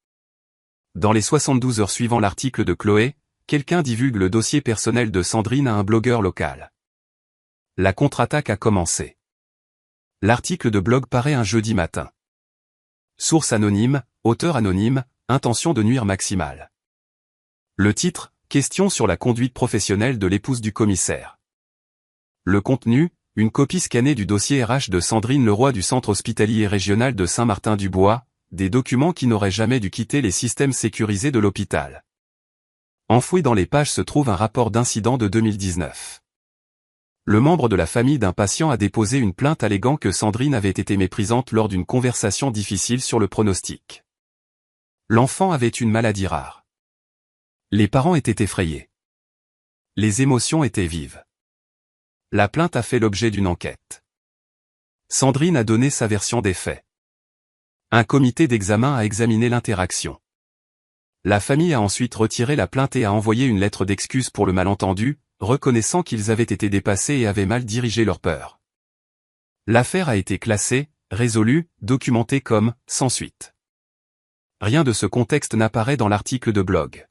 Dans les 72 heures suivant l'article de Chloé, quelqu'un divulgue le dossier personnel de Sandrine à un blogueur local. La contre-attaque a commencé. L'article de blog paraît un jeudi matin. Source anonyme, auteur anonyme, intention de nuire maximale. Le titre, question sur la conduite professionnelle de l'épouse du commissaire. Le contenu, une copie scannée du dossier RH de Sandrine Leroy du Centre hospitalier régional de Saint-Martin-du-Bois, des documents qui n'auraient jamais dû quitter les systèmes sécurisés de l'hôpital. Enfoui dans les pages se trouve un rapport d'incident de 2019. Le membre de la famille d'un patient a déposé une plainte alléguant que Sandrine avait été méprisante lors d'une conversation difficile sur le pronostic. L'enfant avait une maladie rare. Les parents étaient effrayés. Les émotions étaient vives. La plainte a fait l'objet d'une enquête. Sandrine a donné sa version des faits. Un comité d'examen a examiné l'interaction. La famille a ensuite retiré la plainte et a envoyé une lettre d'excuse pour le malentendu, reconnaissant qu'ils avaient été dépassés et avaient mal dirigé leur peur. L'affaire a été classée, résolue, documentée comme « sans suite ». Rien de ce contexte n'apparaît dans l'article de blog.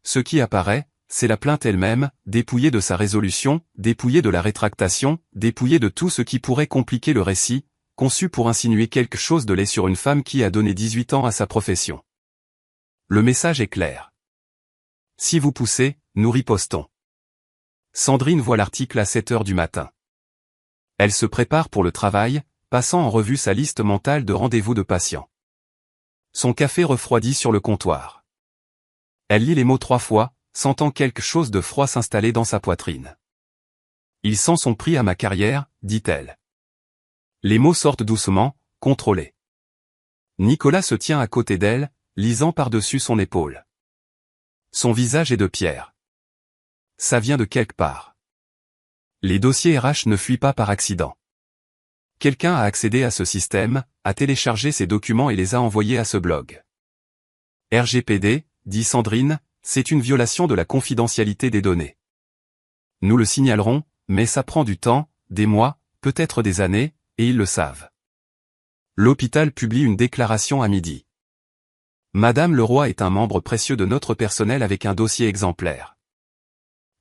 Ce qui apparaît, c'est la plainte elle-même, dépouillée de sa résolution, dépouillée de la rétractation, dépouillée de tout ce qui pourrait compliquer le récit, conçu pour insinuer quelque chose de laid sur une femme qui a donné 18 ans à sa profession. Le message est clair. Si vous poussez, nous ripostons. Sandrine voit l'article à 7 heures du matin. Elle se prépare pour le travail, passant en revue sa liste mentale de rendez-vous de patients. Son café refroidit sur le comptoir. Elle lit les mots 3 fois, sentant quelque chose de froid s'installer dans sa poitrine. Il sent son prix à ma carrière, dit-elle. Les mots sortent doucement, contrôlés. Nicolas se tient à côté d'elle, lisant par-dessus son épaule. Son visage est de pierre. Ça vient de quelque part. Les dossiers RH ne fuient pas par accident. Quelqu'un a accédé à ce système, a téléchargé ces documents et les a envoyés à ce blog. RGPD, dit Sandrine, c'est une violation de la confidentialité des données. Nous le signalerons, mais ça prend du temps, des mois, peut-être des années, et ils le savent. L'hôpital publie une déclaration à midi. Madame Leroy est un membre précieux de notre personnel avec un dossier exemplaire.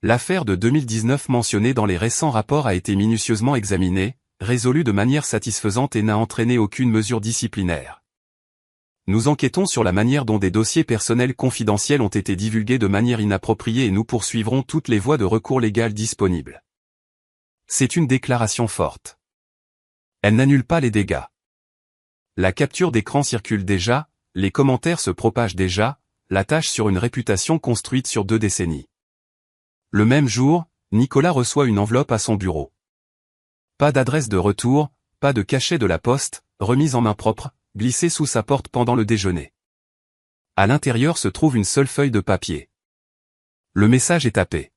L'affaire de 2019 mentionnée dans les récents rapports a été minutieusement examinée, résolue de manière satisfaisante et n'a entraîné aucune mesure disciplinaire. Nous enquêtons sur la manière dont des dossiers personnels confidentiels ont été divulgués de manière inappropriée et nous poursuivrons toutes les voies de recours légales disponibles. C'est une déclaration forte. Elle n'annule pas les dégâts. La capture d'écran circule déjà, les commentaires se propagent déjà, la tâche sur une réputation construite sur 2 décennies. Le même jour, Nicolas reçoit une enveloppe à son bureau. Pas d'adresse de retour, pas de cachet de la poste, remise en main propre, glissée sous sa porte pendant le déjeuner. À l'intérieur se trouve une seule feuille de papier. Le message est tapé.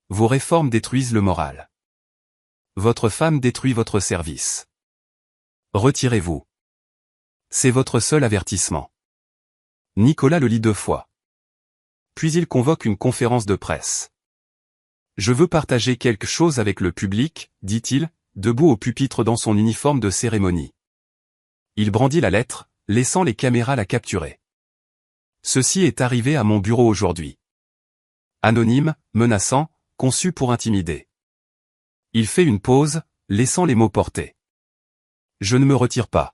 Vos réformes détruisent le moral. Votre femme détruit votre service. Retirez-vous. C'est votre seul avertissement. Nicolas le lit 2 fois. Puis il convoque une conférence de presse. Je veux partager quelque chose avec le public, dit-il, debout au pupitre dans son uniforme de cérémonie. Il brandit la lettre, laissant les caméras la capturer. Ceci est arrivé à mon bureau aujourd'hui. Anonyme, menaçant, conçu pour intimider. Il fait une pause, laissant les mots porter. Je ne me retire pas.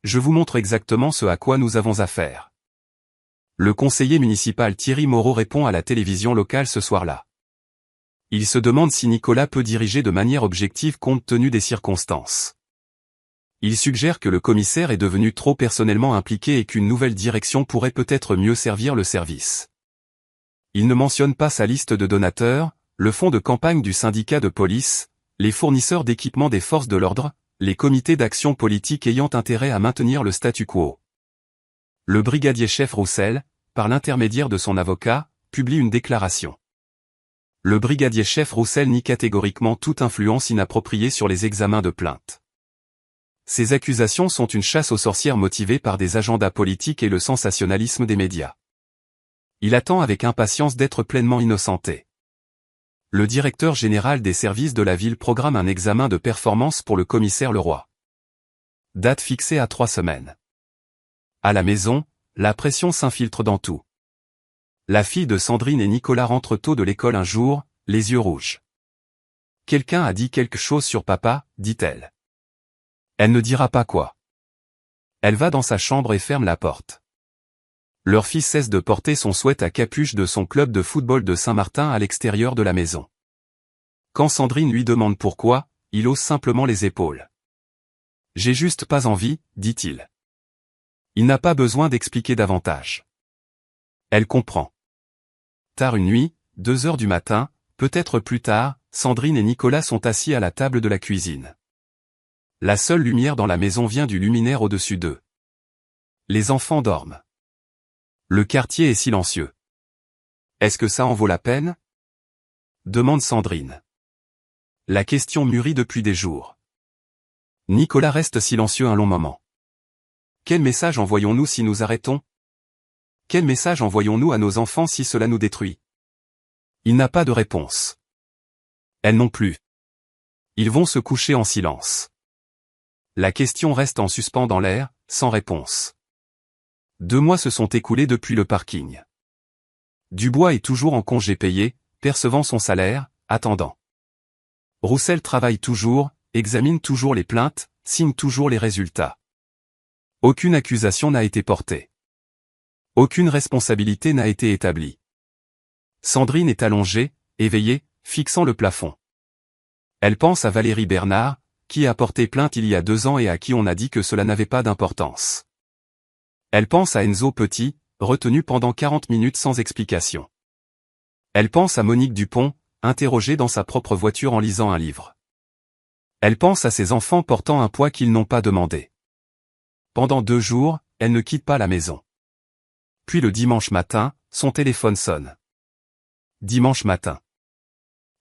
Je vous montre exactement ce à quoi nous avons affaire. Le conseiller municipal Thierry Moreau répond à la télévision locale ce soir-là. Il se demande si Nicolas peut diriger de manière objective compte tenu des circonstances. Il suggère que le commissaire est devenu trop personnellement impliqué et qu'une nouvelle direction pourrait peut-être mieux servir le service. Il ne mentionne pas sa liste de donateurs, le fonds de campagne du syndicat de police, les fournisseurs d'équipements des forces de l'ordre, les comités d'action politique ayant intérêt à maintenir le statu quo. Le brigadier-chef Roussel, par l'intermédiaire de son avocat, publie une déclaration. Le brigadier-chef Roussel nie catégoriquement toute influence inappropriée sur les examens de plainte. Ces accusations sont une chasse aux sorcières motivée par des agendas politiques et le sensationnalisme des médias. Il attend avec impatience d'être pleinement innocenté. Le directeur général des services de la ville programme un examen de performance pour le commissaire Leroy. Date fixée à 3 semaines. À la maison, la pression s'infiltre dans tout. La fille de Sandrine et Nicolas rentrent tôt de l'école un jour, les yeux rouges. Quelqu'un a dit quelque chose sur papa, dit-elle. Elle ne dira pas quoi. Elle va dans sa chambre et ferme la porte. Leur fils cesse de porter son sweat à capuche de son club de football de Saint-Martin à l'extérieur de la maison. Quand Sandrine lui demande pourquoi, il hausse simplement les épaules. J'ai juste pas envie, dit-il. Il n'a pas besoin d'expliquer davantage. Elle comprend. Tard une nuit, 2 heures du matin, peut-être plus tard, Sandrine et Nicolas sont assis à la table de la cuisine. La seule lumière dans la maison vient du luminaire au-dessus d'eux. Les enfants dorment. Le quartier est silencieux. Est-ce que ça en vaut la peine? Demande Sandrine. La question mûrit depuis des jours. Nicolas reste silencieux un long moment. Quel message envoyons-nous si nous arrêtons? Quel message envoyons-nous à nos enfants si cela nous détruit? Il n'a pas de réponse. Elle non plus. Ils vont se coucher en silence. La question reste en suspens dans l'air, sans réponse. 2 mois se sont écoulés depuis le parking. Dubois est toujours en congé payé, percevant son salaire, attendant. Roussel travaille toujours, examine toujours les plaintes, signe toujours les résultats. Aucune accusation n'a été portée. Aucune responsabilité n'a été établie. Sandrine est allongée, éveillée, fixant le plafond. Elle pense à Valérie Bernard, qui a porté plainte il y a 2 ans et à qui on a dit que cela n'avait pas d'importance. Elle pense à Enzo Petit, retenu pendant 40 minutes sans explication. Elle pense à Monique Dupont, interrogée dans sa propre voiture en lisant un livre. Elle pense à ses enfants portant un poids qu'ils n'ont pas demandé. Pendant 2 jours, elle ne quitte pas la maison. Puis le dimanche matin, son téléphone sonne. Dimanche matin.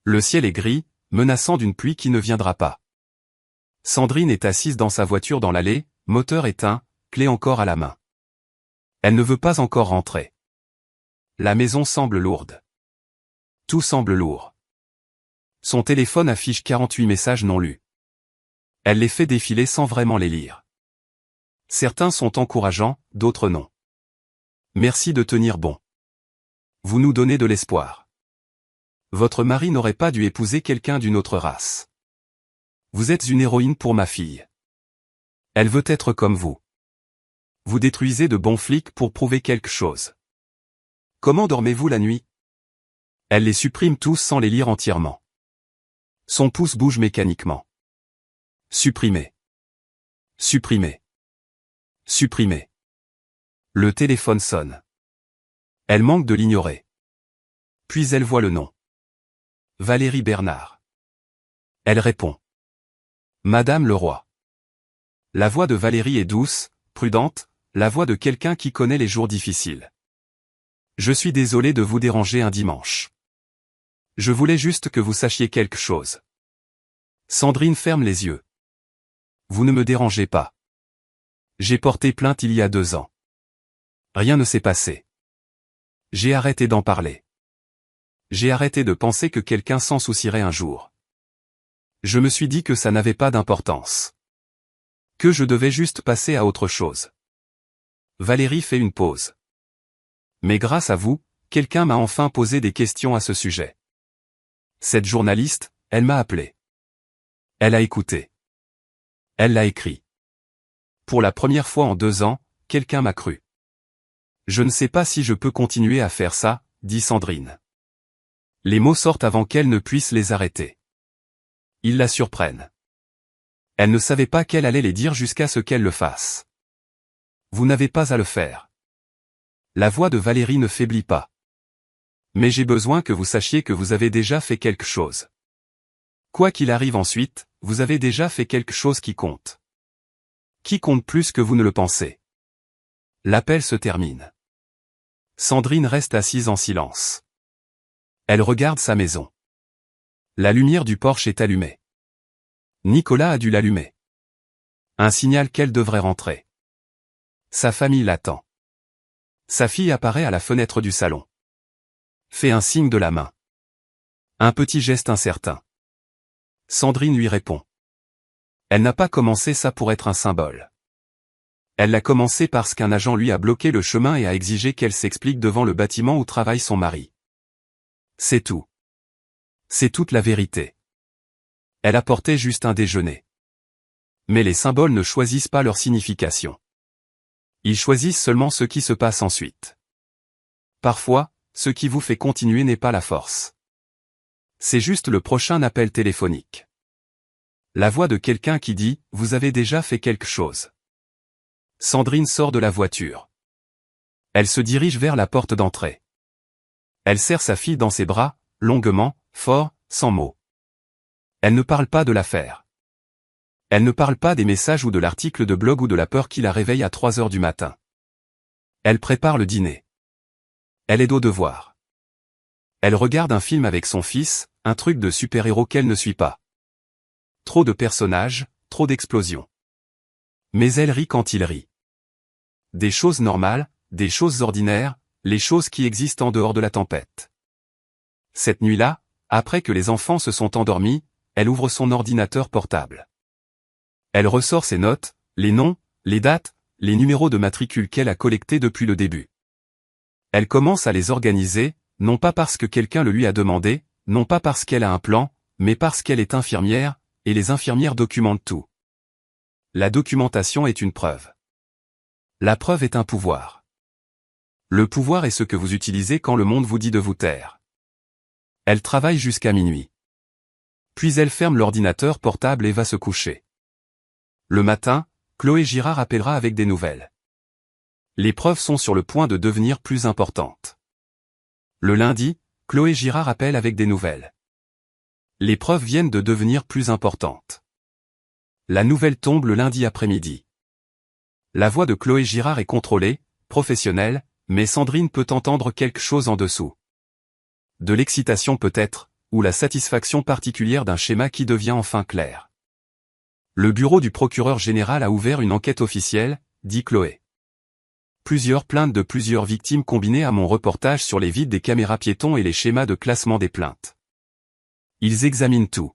Le ciel est gris, menaçant d'une pluie qui ne viendra pas. Sandrine est assise dans sa voiture dans l'allée, moteur éteint, clé encore à la main. Elle ne veut pas encore rentrer. La maison semble lourde. Tout semble lourd. Son téléphone affiche 48 messages non lus. Elle les fait défiler sans vraiment les lire. Certains sont encourageants, d'autres non. Merci de tenir bon. Vous nous donnez de l'espoir. Votre mari n'aurait pas dû épouser quelqu'un d'une autre race. Vous êtes une héroïne pour ma fille. Elle veut être comme vous. Vous détruisez de bons flics pour prouver quelque chose. Comment dormez-vous la nuit? Elle les supprime tous sans les lire entièrement. Son pouce bouge mécaniquement. Supprimer. Supprimer. Supprimer. Le téléphone sonne. Elle manque de l'ignorer. Puis elle voit le nom. Valérie Bernard. Elle répond. Madame le roi. La voix de Valérie est douce, prudente, la voix de quelqu'un qui connaît les jours difficiles. Je suis désolé de vous déranger un dimanche. Je voulais juste que vous sachiez quelque chose. Sandrine ferme les yeux. Vous ne me dérangez pas. J'ai porté plainte il y a 2 ans. Rien ne s'est passé. J'ai arrêté d'en parler. J'ai arrêté de penser que quelqu'un s'en soucierait un jour. Je me suis dit que ça n'avait pas d'importance. Que je devais juste passer à autre chose. Valérie fait une pause. Mais grâce à vous, quelqu'un m'a enfin posé des questions à ce sujet. Cette journaliste, elle m'a appelé. Elle a écouté. Elle l'a écrit. Pour la première fois en 2 ans, quelqu'un m'a cru. Je ne sais pas si je peux continuer à faire ça, dit Sandrine. Les mots sortent avant qu'elle ne puisse les arrêter. Ils la surprennent. Elle ne savait pas qu'elle allait les dire jusqu'à ce qu'elle le fasse. Vous n'avez pas à le faire. La voix de Valérie ne faiblit pas. Mais j'ai besoin que vous sachiez que vous avez déjà fait quelque chose. Quoi qu'il arrive ensuite, vous avez déjà fait quelque chose qui compte. Qui compte plus que vous ne le pensez. L'appel se termine. Sandrine reste assise en silence. Elle regarde sa maison. La lumière du porche est allumée. Nicolas a dû l'allumer. Un signal qu'elle devrait rentrer. Sa famille l'attend. Sa fille apparaît à la fenêtre du salon. Fait un signe de la main. Un petit geste incertain. Sandrine lui répond. Elle n'a pas commencé ça pour être un symbole. Elle l'a commencé parce qu'un agent lui a bloqué le chemin et a exigé qu'elle s'explique devant le bâtiment où travaille son mari. C'est tout. C'est toute la vérité. Elle apportait juste un déjeuner. Mais les symboles ne choisissent pas leur signification. Ils choisissent seulement ce qui se passe ensuite. Parfois, ce qui vous fait continuer n'est pas la force. C'est juste le prochain appel téléphonique. La voix de quelqu'un qui dit « Vous avez déjà fait quelque chose ». Sandrine sort de la voiture. Elle se dirige vers la porte d'entrée. Elle serre sa fille dans ses bras, longuement, fort, sans mots. Elle ne parle pas de l'affaire. Elle ne parle pas des messages ou de l'article de blog ou de la peur qui la réveille à 3 heures du matin. Elle prépare le dîner. Elle aide au devoir. Elle regarde un film avec son fils, un truc de super-héros qu'elle ne suit pas. Trop de personnages, trop d'explosions. Mais elle rit quand il rit. Des choses normales, des choses ordinaires, les choses qui existent en dehors de la tempête. Cette nuit-là, après que les enfants se sont endormis, elle ouvre son ordinateur portable. Elle ressort ses notes, les noms, les dates, les numéros de matricule qu'elle a collectés depuis le début. Elle commence à les organiser, non pas parce que quelqu'un le lui a demandé, non pas parce qu'elle a un plan, mais parce qu'elle est infirmière, et les infirmières documentent tout. La documentation est une preuve. La preuve est un pouvoir. Le pouvoir est ce que vous utilisez quand le monde vous dit de vous taire. Elle travaille jusqu'à minuit. Puis elle ferme l'ordinateur portable et va se coucher. Le matin, Chloé Girard appellera avec des nouvelles. Les preuves sont sur le point de devenir plus importantes. Le lundi, Chloé Girard appelle avec des nouvelles. Les preuves viennent de devenir plus importantes. La nouvelle tombe le lundi après-midi. La voix de Chloé Girard est contrôlée, professionnelle, mais Sandrine peut entendre quelque chose en dessous. De l'excitation peut-être, ou la satisfaction particulière d'un schéma qui devient enfin clair. Le bureau du procureur général a ouvert une enquête officielle, dit Chloé. Plusieurs plaintes de plusieurs victimes combinées à mon reportage sur les vides des caméras piétons et les schémas de classement des plaintes. Ils examinent tout.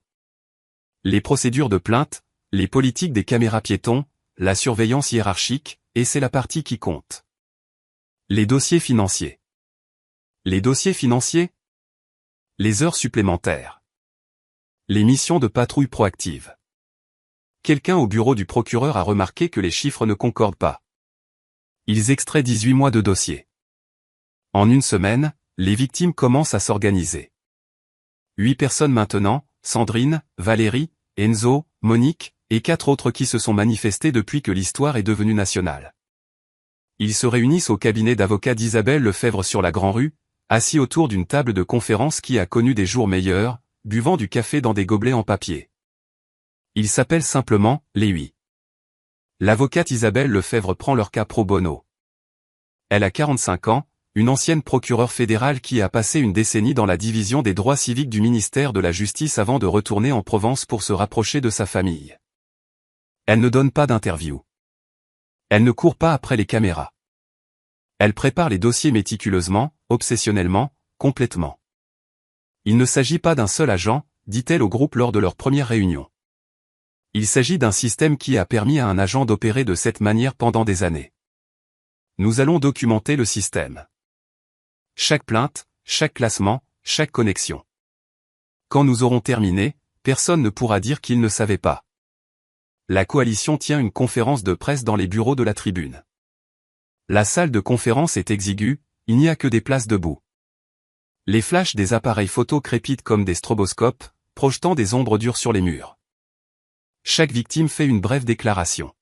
Les procédures de plainte, les politiques des caméras piétons, la surveillance hiérarchique, et c'est la partie qui compte. Les dossiers financiers. Les dossiers financiers? Les heures supplémentaires. Les missions de patrouille proactive. Quelqu'un au bureau du procureur a remarqué que les chiffres ne concordent pas. Ils extraient 18 mois de dossiers. En une semaine, les victimes commencent à s'organiser. 8 personnes maintenant, Sandrine, Valérie, Enzo, Monique, et 4 autres qui se sont manifestés depuis que l'histoire est devenue nationale. Ils se réunissent au cabinet d'avocats d'Isabelle Lefebvre sur la Grand-Rue, assis autour d'une table de conférence qui a connu des jours meilleurs, buvant du café dans des gobelets en papier. Ils s'appellent simplement les 8. L'avocate Isabelle Lefebvre prend leur cas pro bono. Elle a 45 ans, une ancienne procureure fédérale qui a passé une décennie dans la division des droits civiques du ministère de la Justice avant de retourner en Provence pour se rapprocher de sa famille. Elle ne donne pas d'interview. Elle ne court pas après les caméras. Elle prépare les dossiers méticuleusement, obsessionnellement, complètement. Il ne s'agit pas d'un seul agent, dit-elle au groupe lors de leur première réunion. Il s'agit d'un système qui a permis à un agent d'opérer de cette manière pendant des années. Nous allons documenter le système. Chaque plainte, chaque classement, chaque connexion. Quand nous aurons terminé, personne ne pourra dire qu'il ne savait pas. La coalition tient une conférence de presse dans les bureaux de la Tribune. La salle de conférence est exiguë, il n'y a que des places debout. Les flashs des appareils photo crépitent comme des stroboscopes, projetant des ombres dures sur les murs. Chaque victime fait une brève déclaration.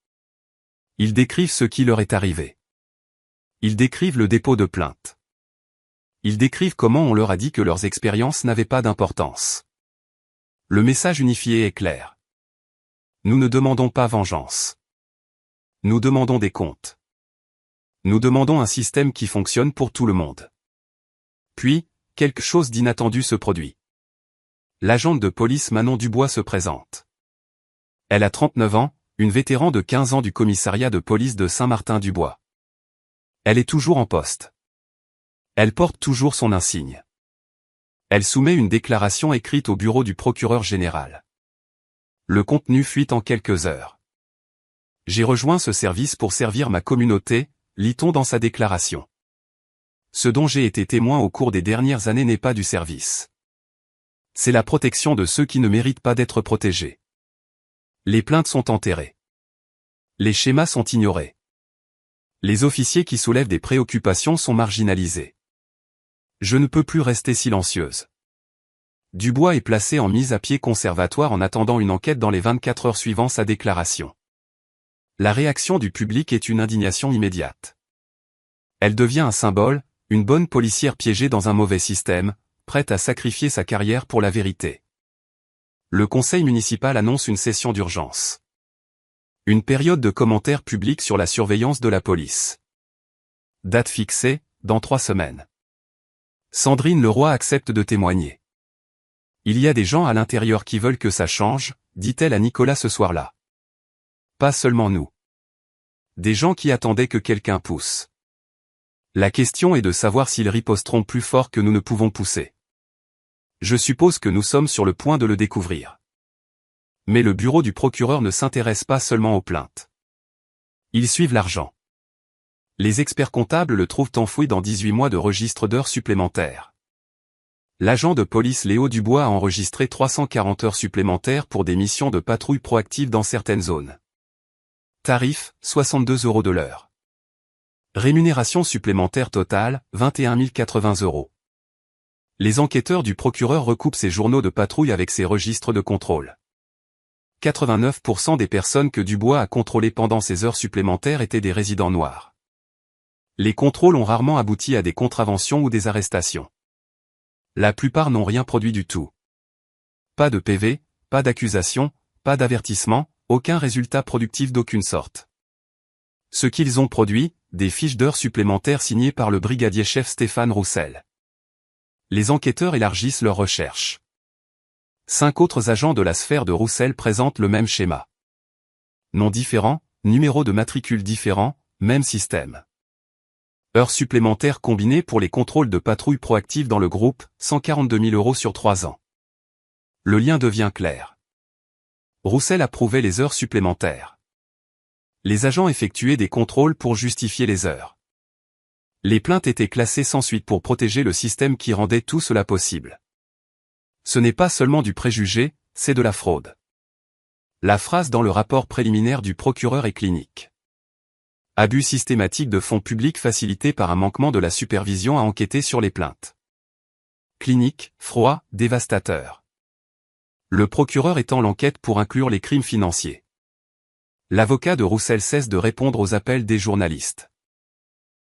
Ils décrivent ce qui leur est arrivé. Ils décrivent le dépôt de plainte. Ils décrivent comment on leur a dit que leurs expériences n'avaient pas d'importance. Le message unifié est clair. Nous ne demandons pas vengeance. Nous demandons des comptes. Nous demandons un système qui fonctionne pour tout le monde. Puis, quelque chose d'inattendu se produit. L'agente de police Manon Dubois se présente. Elle a 39 ans, une vétéran de 15 ans du commissariat de police de Saint-Martin-du-Bois. Elle est toujours en poste. Elle porte toujours son insigne. Elle soumet une déclaration écrite au bureau du procureur général. Le contenu fuit en quelques heures. J'ai rejoint ce service pour servir ma communauté, lit-on dans sa déclaration. Ce dont j'ai été témoin au cours des dernières années n'est pas du service. C'est la protection de ceux qui ne méritent pas d'être protégés. Les plaintes sont enterrées. Les schémas sont ignorés. Les officiers qui soulèvent des préoccupations sont marginalisés. Je ne peux plus rester silencieuse. Dubois est placé en mise à pied conservatoire en attendant une enquête dans les 24 heures suivant sa déclaration. La réaction du public est une indignation immédiate. Elle devient un symbole, une bonne policière piégée dans un mauvais système, prête à sacrifier sa carrière pour la vérité. Le conseil municipal annonce une session d'urgence. Une période de commentaires publics sur la surveillance de la police. Date fixée, dans 3 semaines. Sandrine Leroy accepte de témoigner. Il y a des gens à l'intérieur qui veulent que ça change, dit-elle à Nicolas ce soir-là. Pas seulement nous. Des gens qui attendaient que quelqu'un pousse. La question est de savoir s'ils riposteront plus fort que nous ne pouvons pousser. Je suppose que nous sommes sur le point de le découvrir. Mais le bureau du procureur ne s'intéresse pas seulement aux plaintes. Ils suivent l'argent. Les experts comptables le trouvent enfoui dans 18 mois de registre d'heures supplémentaires. L'agent de police Léo Dubois a enregistré 340 heures supplémentaires pour des missions de patrouille proactive dans certaines zones. Tarif, 62 € de l'heure. Rémunération supplémentaire totale, 21 080 €. Les enquêteurs du procureur recoupent ces journaux de patrouille avec ses registres de contrôle. 89% des personnes que Dubois a contrôlées pendant ces heures supplémentaires étaient des résidents noirs. Les contrôles ont rarement abouti à des contraventions ou des arrestations. La plupart n'ont rien produit du tout. Pas de PV, pas d'accusation, pas d'avertissement, aucun résultat productif d'aucune sorte. Ce qu'ils ont produit, des fiches d'heures supplémentaires signées par le brigadier-chef Stéphane Roussel. Les enquêteurs élargissent leurs recherches. 5 autres agents de la sphère de Roussel présentent le même schéma. Noms différents, numéros de matricule différents, même système. Heures supplémentaires combinées pour les contrôles de patrouille proactive dans le groupe, 142 000 € sur 3 ans. Le lien devient clair. Roussel approuvait les heures supplémentaires. Les agents effectuaient des contrôles pour justifier les heures. Les plaintes étaient classées sans suite pour protéger le système qui rendait tout cela possible. Ce n'est pas seulement du préjugé, c'est de la fraude. La phrase dans le rapport préliminaire du procureur est clinique. Abus systématique de fonds publics facilité par un manquement de la supervision à enquêter sur les plaintes. Clinique, froid, dévastateur. Le procureur étend l'enquête pour inclure les crimes financiers. L'avocat de Roussel cesse de répondre aux appels des journalistes.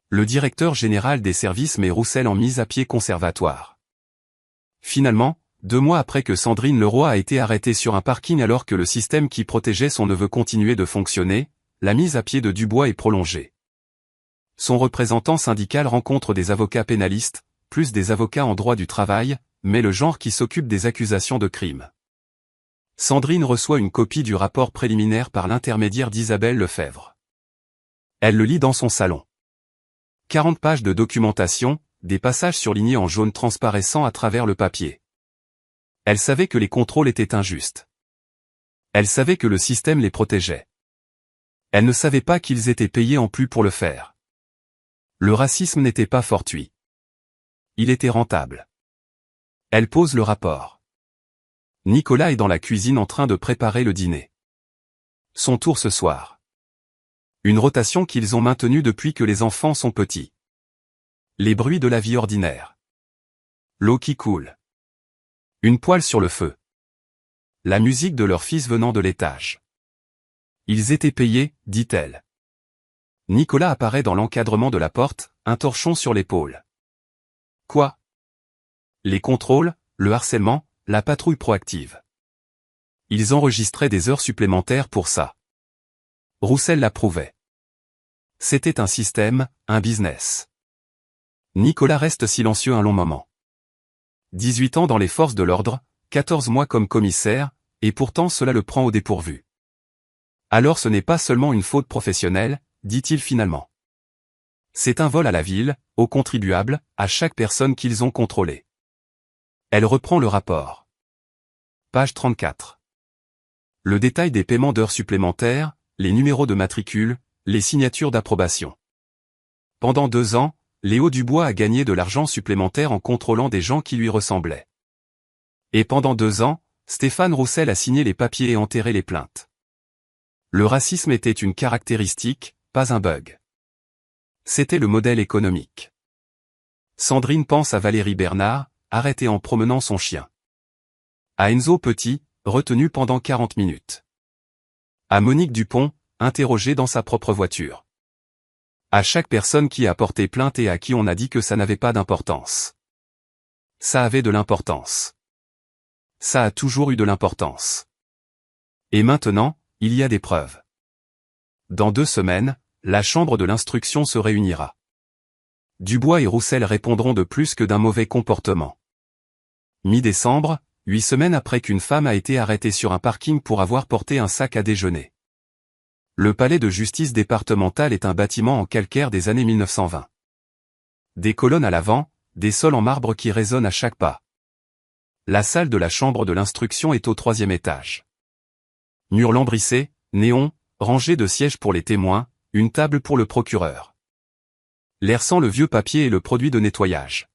Le directeur général des services met Roussel en mise à pied conservatoire. Finalement, 2 mois après que Sandrine Leroy a été arrêtée sur un parking alors que le système qui protégeait son neveu continuait de fonctionner, la mise à pied de Dubois est prolongée. Son représentant syndical rencontre des avocats pénalistes, plus des avocats en droit du travail, mais le genre qui s'occupe des accusations de crime. Sandrine reçoit une copie du rapport préliminaire par l'intermédiaire d'Isabelle Lefebvre. Elle le lit dans son salon. 40 pages de documentation, des passages surlignés en jaune transparaissant à travers le papier. Elle savait que les contrôles étaient injustes. Elle savait que le système les protégeait. Elle ne savait pas qu'ils étaient payés en plus pour le faire. Le racisme n'était pas fortuit. Il était rentable. Elle pose le rapport. Nicolas est dans la cuisine en train de préparer le dîner. Son tour ce soir. Une rotation qu'ils ont maintenue depuis que les enfants sont petits. Les bruits de la vie ordinaire. L'eau qui coule. Une poêle sur le feu. La musique de leur fils venant de l'étage. Ils étaient payés, dit-elle. Nicolas apparaît dans l'encadrement de la porte, un torchon sur l'épaule. Quoi? Les contrôles, le harcèlement, la patrouille proactive. Ils enregistraient des heures supplémentaires pour ça. Roussel l'approuvait. C'était un système, un business. Nicolas reste silencieux un long moment. 18 ans dans les forces de l'ordre, 14 mois comme commissaire, et pourtant cela le prend au dépourvu. Alors ce n'est pas seulement une faute professionnelle, dit-il finalement. C'est un vol à la ville, aux contribuables, à chaque personne qu'ils ont contrôlée. Elle reprend le rapport. Page 34. Le détail des paiements d'heures supplémentaires, les numéros de matricule, les signatures d'approbation. Pendant 2 ans, Léo Dubois a gagné de l'argent supplémentaire en contrôlant des gens qui lui ressemblaient. Et pendant 2 ans, Stéphane Roussel a signé les papiers et enterré les plaintes. Le racisme était une caractéristique, pas un bug. C'était le modèle économique. Sandrine pense à Valérie Bernard, arrêtée en promenant son chien. À Enzo Petit, retenu pendant 40 minutes. À Monique Dupont, interrogée dans sa propre voiture. À chaque personne qui a porté plainte et à qui on a dit que ça n'avait pas d'importance. Ça avait de l'importance. Ça a toujours eu de l'importance. Et maintenant, il y a des preuves. Dans 2 semaines, la chambre de l'instruction se réunira. Dubois et Roussel répondront de plus que d'un mauvais comportement. Mi-décembre, 8 semaines après qu'une femme a été arrêtée sur un parking pour avoir porté un sac à déjeuner. Le palais de justice départemental est un bâtiment en calcaire des années 1920. Des colonnes à l'avant, des sols en marbre qui résonnent à chaque pas. La salle de la chambre de l'instruction est au 3e étage. Murs lambrissés, néons, rangées de sièges pour les témoins, une table pour le procureur. L'air sent le vieux papier et le produit de nettoyage.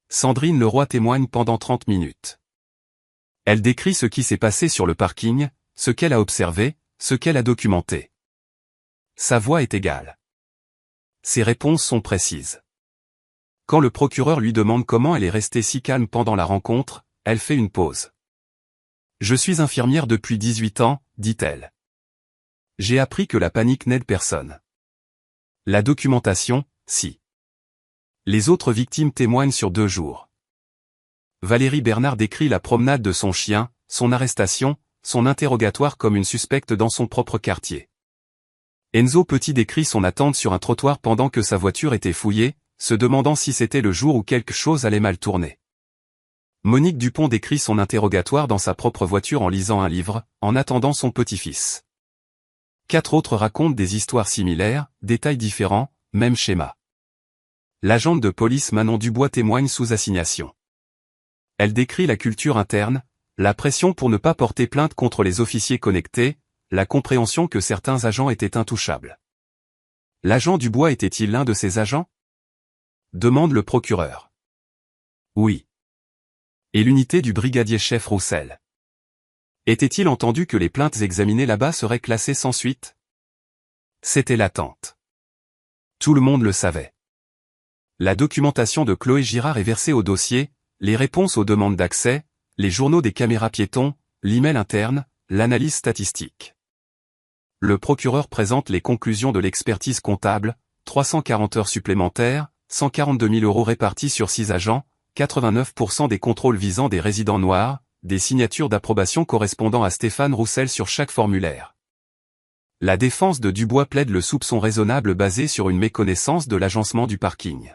Sandrine Leroy témoigne pendant 30 minutes. Elle décrit ce qui s'est passé sur le parking, ce qu'elle a observé, ce qu'elle a documenté. Sa voix est égale. Ses réponses sont précises. Quand le procureur lui demande comment elle est restée si calme pendant la rencontre, elle fait une pause. « Je suis infirmière depuis 18 ans, dit-elle. J'ai appris que la panique n'aide personne. La documentation, si. Les autres victimes témoignent sur 2 jours. Valérie Bernard décrit la promenade de son chien, son arrestation, son interrogatoire comme une suspecte dans son propre quartier. Enzo Petit décrit son attente sur un trottoir pendant que sa voiture était fouillée, se demandant si c'était le jour où quelque chose allait mal tourner. Monique Dupont décrit son interrogatoire dans sa propre voiture en lisant un livre, en attendant son petit-fils. 4 autres racontent des histoires similaires, détails différents, même schéma. L'agente de police Manon Dubois témoigne sous assignation. Elle décrit la culture interne, la pression pour ne pas porter plainte contre les officiers connectés, la compréhension que certains agents étaient intouchables. L'agent Dubois était-il l'un de ces agents ? Demande le procureur. Oui. Et l'unité du brigadier-chef Roussel. Était-il entendu que les plaintes examinées là-bas seraient classées sans suite ? C'était l'attente. Tout le monde le savait. La documentation de Chloé Girard est versée au dossier, les réponses aux demandes d'accès, les journaux des caméras piétons, l'email interne, l'analyse statistique. Le procureur présente les conclusions de l'expertise comptable, 340 heures supplémentaires, 142 000 € répartis sur 6 agents, 89% des contrôles visant des résidents noirs, des signatures d'approbation correspondant à Stéphane Roussel sur chaque formulaire. La défense de Dubois plaide le soupçon raisonnable basé sur une méconnaissance de l'agencement du parking.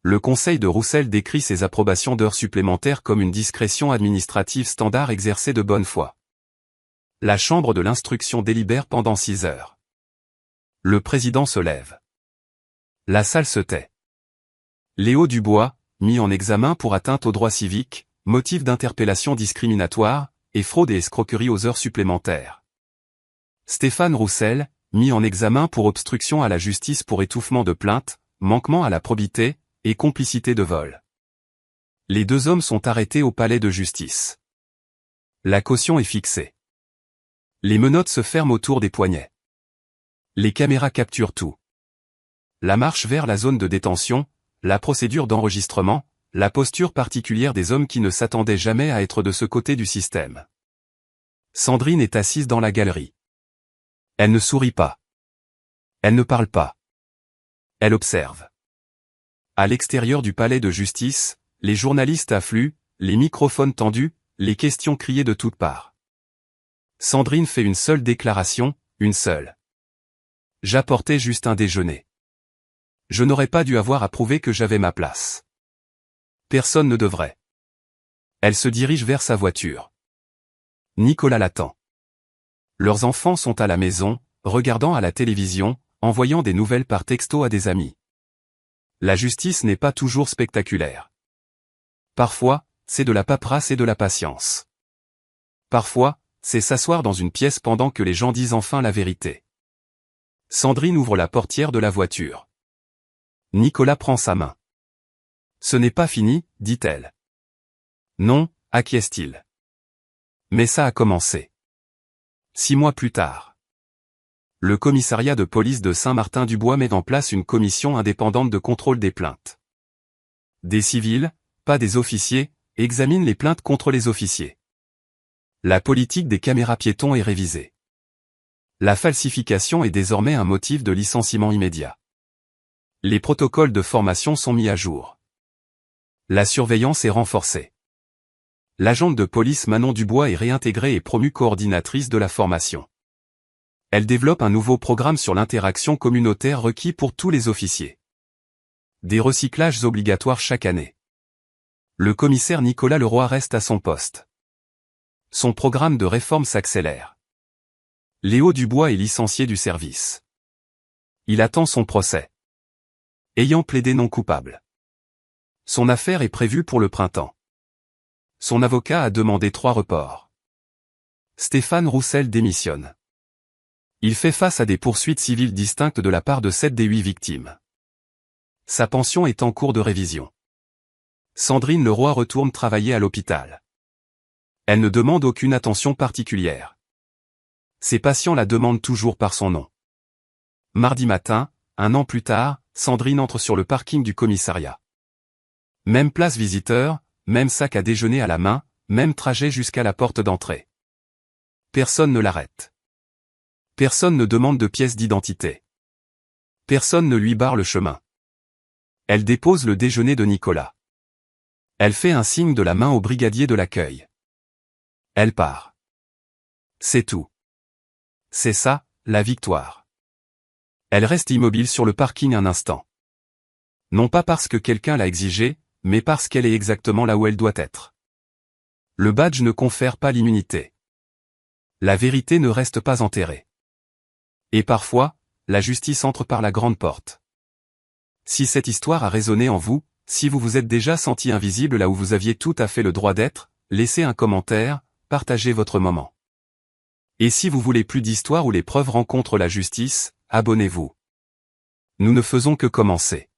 Le conseil de Roussel décrit ces approbations d'heures supplémentaires comme une discrétion administrative standard exercée de bonne foi. La chambre de l'instruction délibère pendant 6 heures. Le président se lève. La salle se tait. Léo Dubois, mis en examen pour atteinte aux droits civiques, motif d'interpellation discriminatoire, et fraude et escroquerie aux heures supplémentaires. Stéphane Roussel, mis en examen pour obstruction à la justice pour étouffement de plainte, manquement à la probité, et complicité de vol. Les 2 hommes sont arrêtés au palais de justice. La caution est fixée. Les menottes se ferment autour des poignets. Les caméras capturent tout. La marche vers la zone de détention, la procédure d'enregistrement, la posture particulière des hommes qui ne s'attendaient jamais à être de ce côté du système. Sandrine est assise dans la galerie. Elle ne sourit pas. Elle ne parle pas. Elle observe. À l'extérieur du palais de justice, les journalistes affluent, les microphones tendus, les questions criées de toutes parts. Sandrine fait une seule déclaration, une seule. J'apportais juste un déjeuner. Je n'aurais pas dû avoir à prouver que j'avais ma place. Personne ne devrait. Elle se dirige vers sa voiture. Nicolas l'attend. Leurs enfants sont à la maison, regardant à la télévision, envoyant des nouvelles par texto à des amis. La justice n'est pas toujours spectaculaire. Parfois, c'est de la paperasse et de la patience. Parfois, c'est s'asseoir dans une pièce pendant que les gens disent enfin la vérité. Sandrine ouvre la portière de la voiture. Nicolas prend sa main. Ce n'est pas fini, dit-elle. Non, acquiesce-t-il. Mais ça a commencé. 6 mois plus tard. Le commissariat de police de Saint-Martin-du-Bois met en place une commission indépendante de contrôle des plaintes. Des civils, pas des officiers, examinent les plaintes contre les officiers. La politique des caméras piétons est révisée. La falsification est désormais un motif de licenciement immédiat. Les protocoles de formation sont mis à jour. La surveillance est renforcée. L'agente de police Manon Dubois est réintégrée et promue coordinatrice de la formation. Elle développe un nouveau programme sur l'interaction communautaire requis pour tous les officiers. Des recyclages obligatoires chaque année. Le commissaire Nicolas Leroy reste à son poste. Son programme de réforme s'accélère. Léo Dubois est licencié du service. Il attend son procès. Ayant plaidé non coupable. Son affaire est prévue pour le printemps. Son avocat a demandé 3 reports. Stéphane Roussel démissionne. Il fait face à des poursuites civiles distinctes de la part de 7 des 8 victimes. Sa pension est en cours de révision. Sandrine Leroy retourne travailler à l'hôpital. Elle ne demande aucune attention particulière. Ses patients la demandent toujours par son nom. Mardi matin, 1 an plus tard, Sandrine entre sur le parking du commissariat. Même place visiteur, même sac à déjeuner à la main, même trajet jusqu'à la porte d'entrée. Personne ne l'arrête. Personne ne demande de pièce d'identité. Personne ne lui barre le chemin. Elle dépose le déjeuner de Nicolas. Elle fait un signe de la main au brigadier de l'accueil. Elle part. C'est tout. C'est ça, la victoire. Elle reste immobile sur le parking un instant. Non pas parce que quelqu'un l'a exigé, mais parce qu'elle est exactement là où elle doit être. Le badge ne confère pas l'immunité. La vérité ne reste pas enterrée. Et parfois, la justice entre par la grande porte. Si cette histoire a résonné en vous, si vous vous êtes déjà senti invisible là où vous aviez tout à fait le droit d'être, laissez un commentaire, partagez votre moment. Et si vous voulez plus d'histoires où les preuves rencontrent la justice, abonnez-vous. Nous ne faisons que commencer.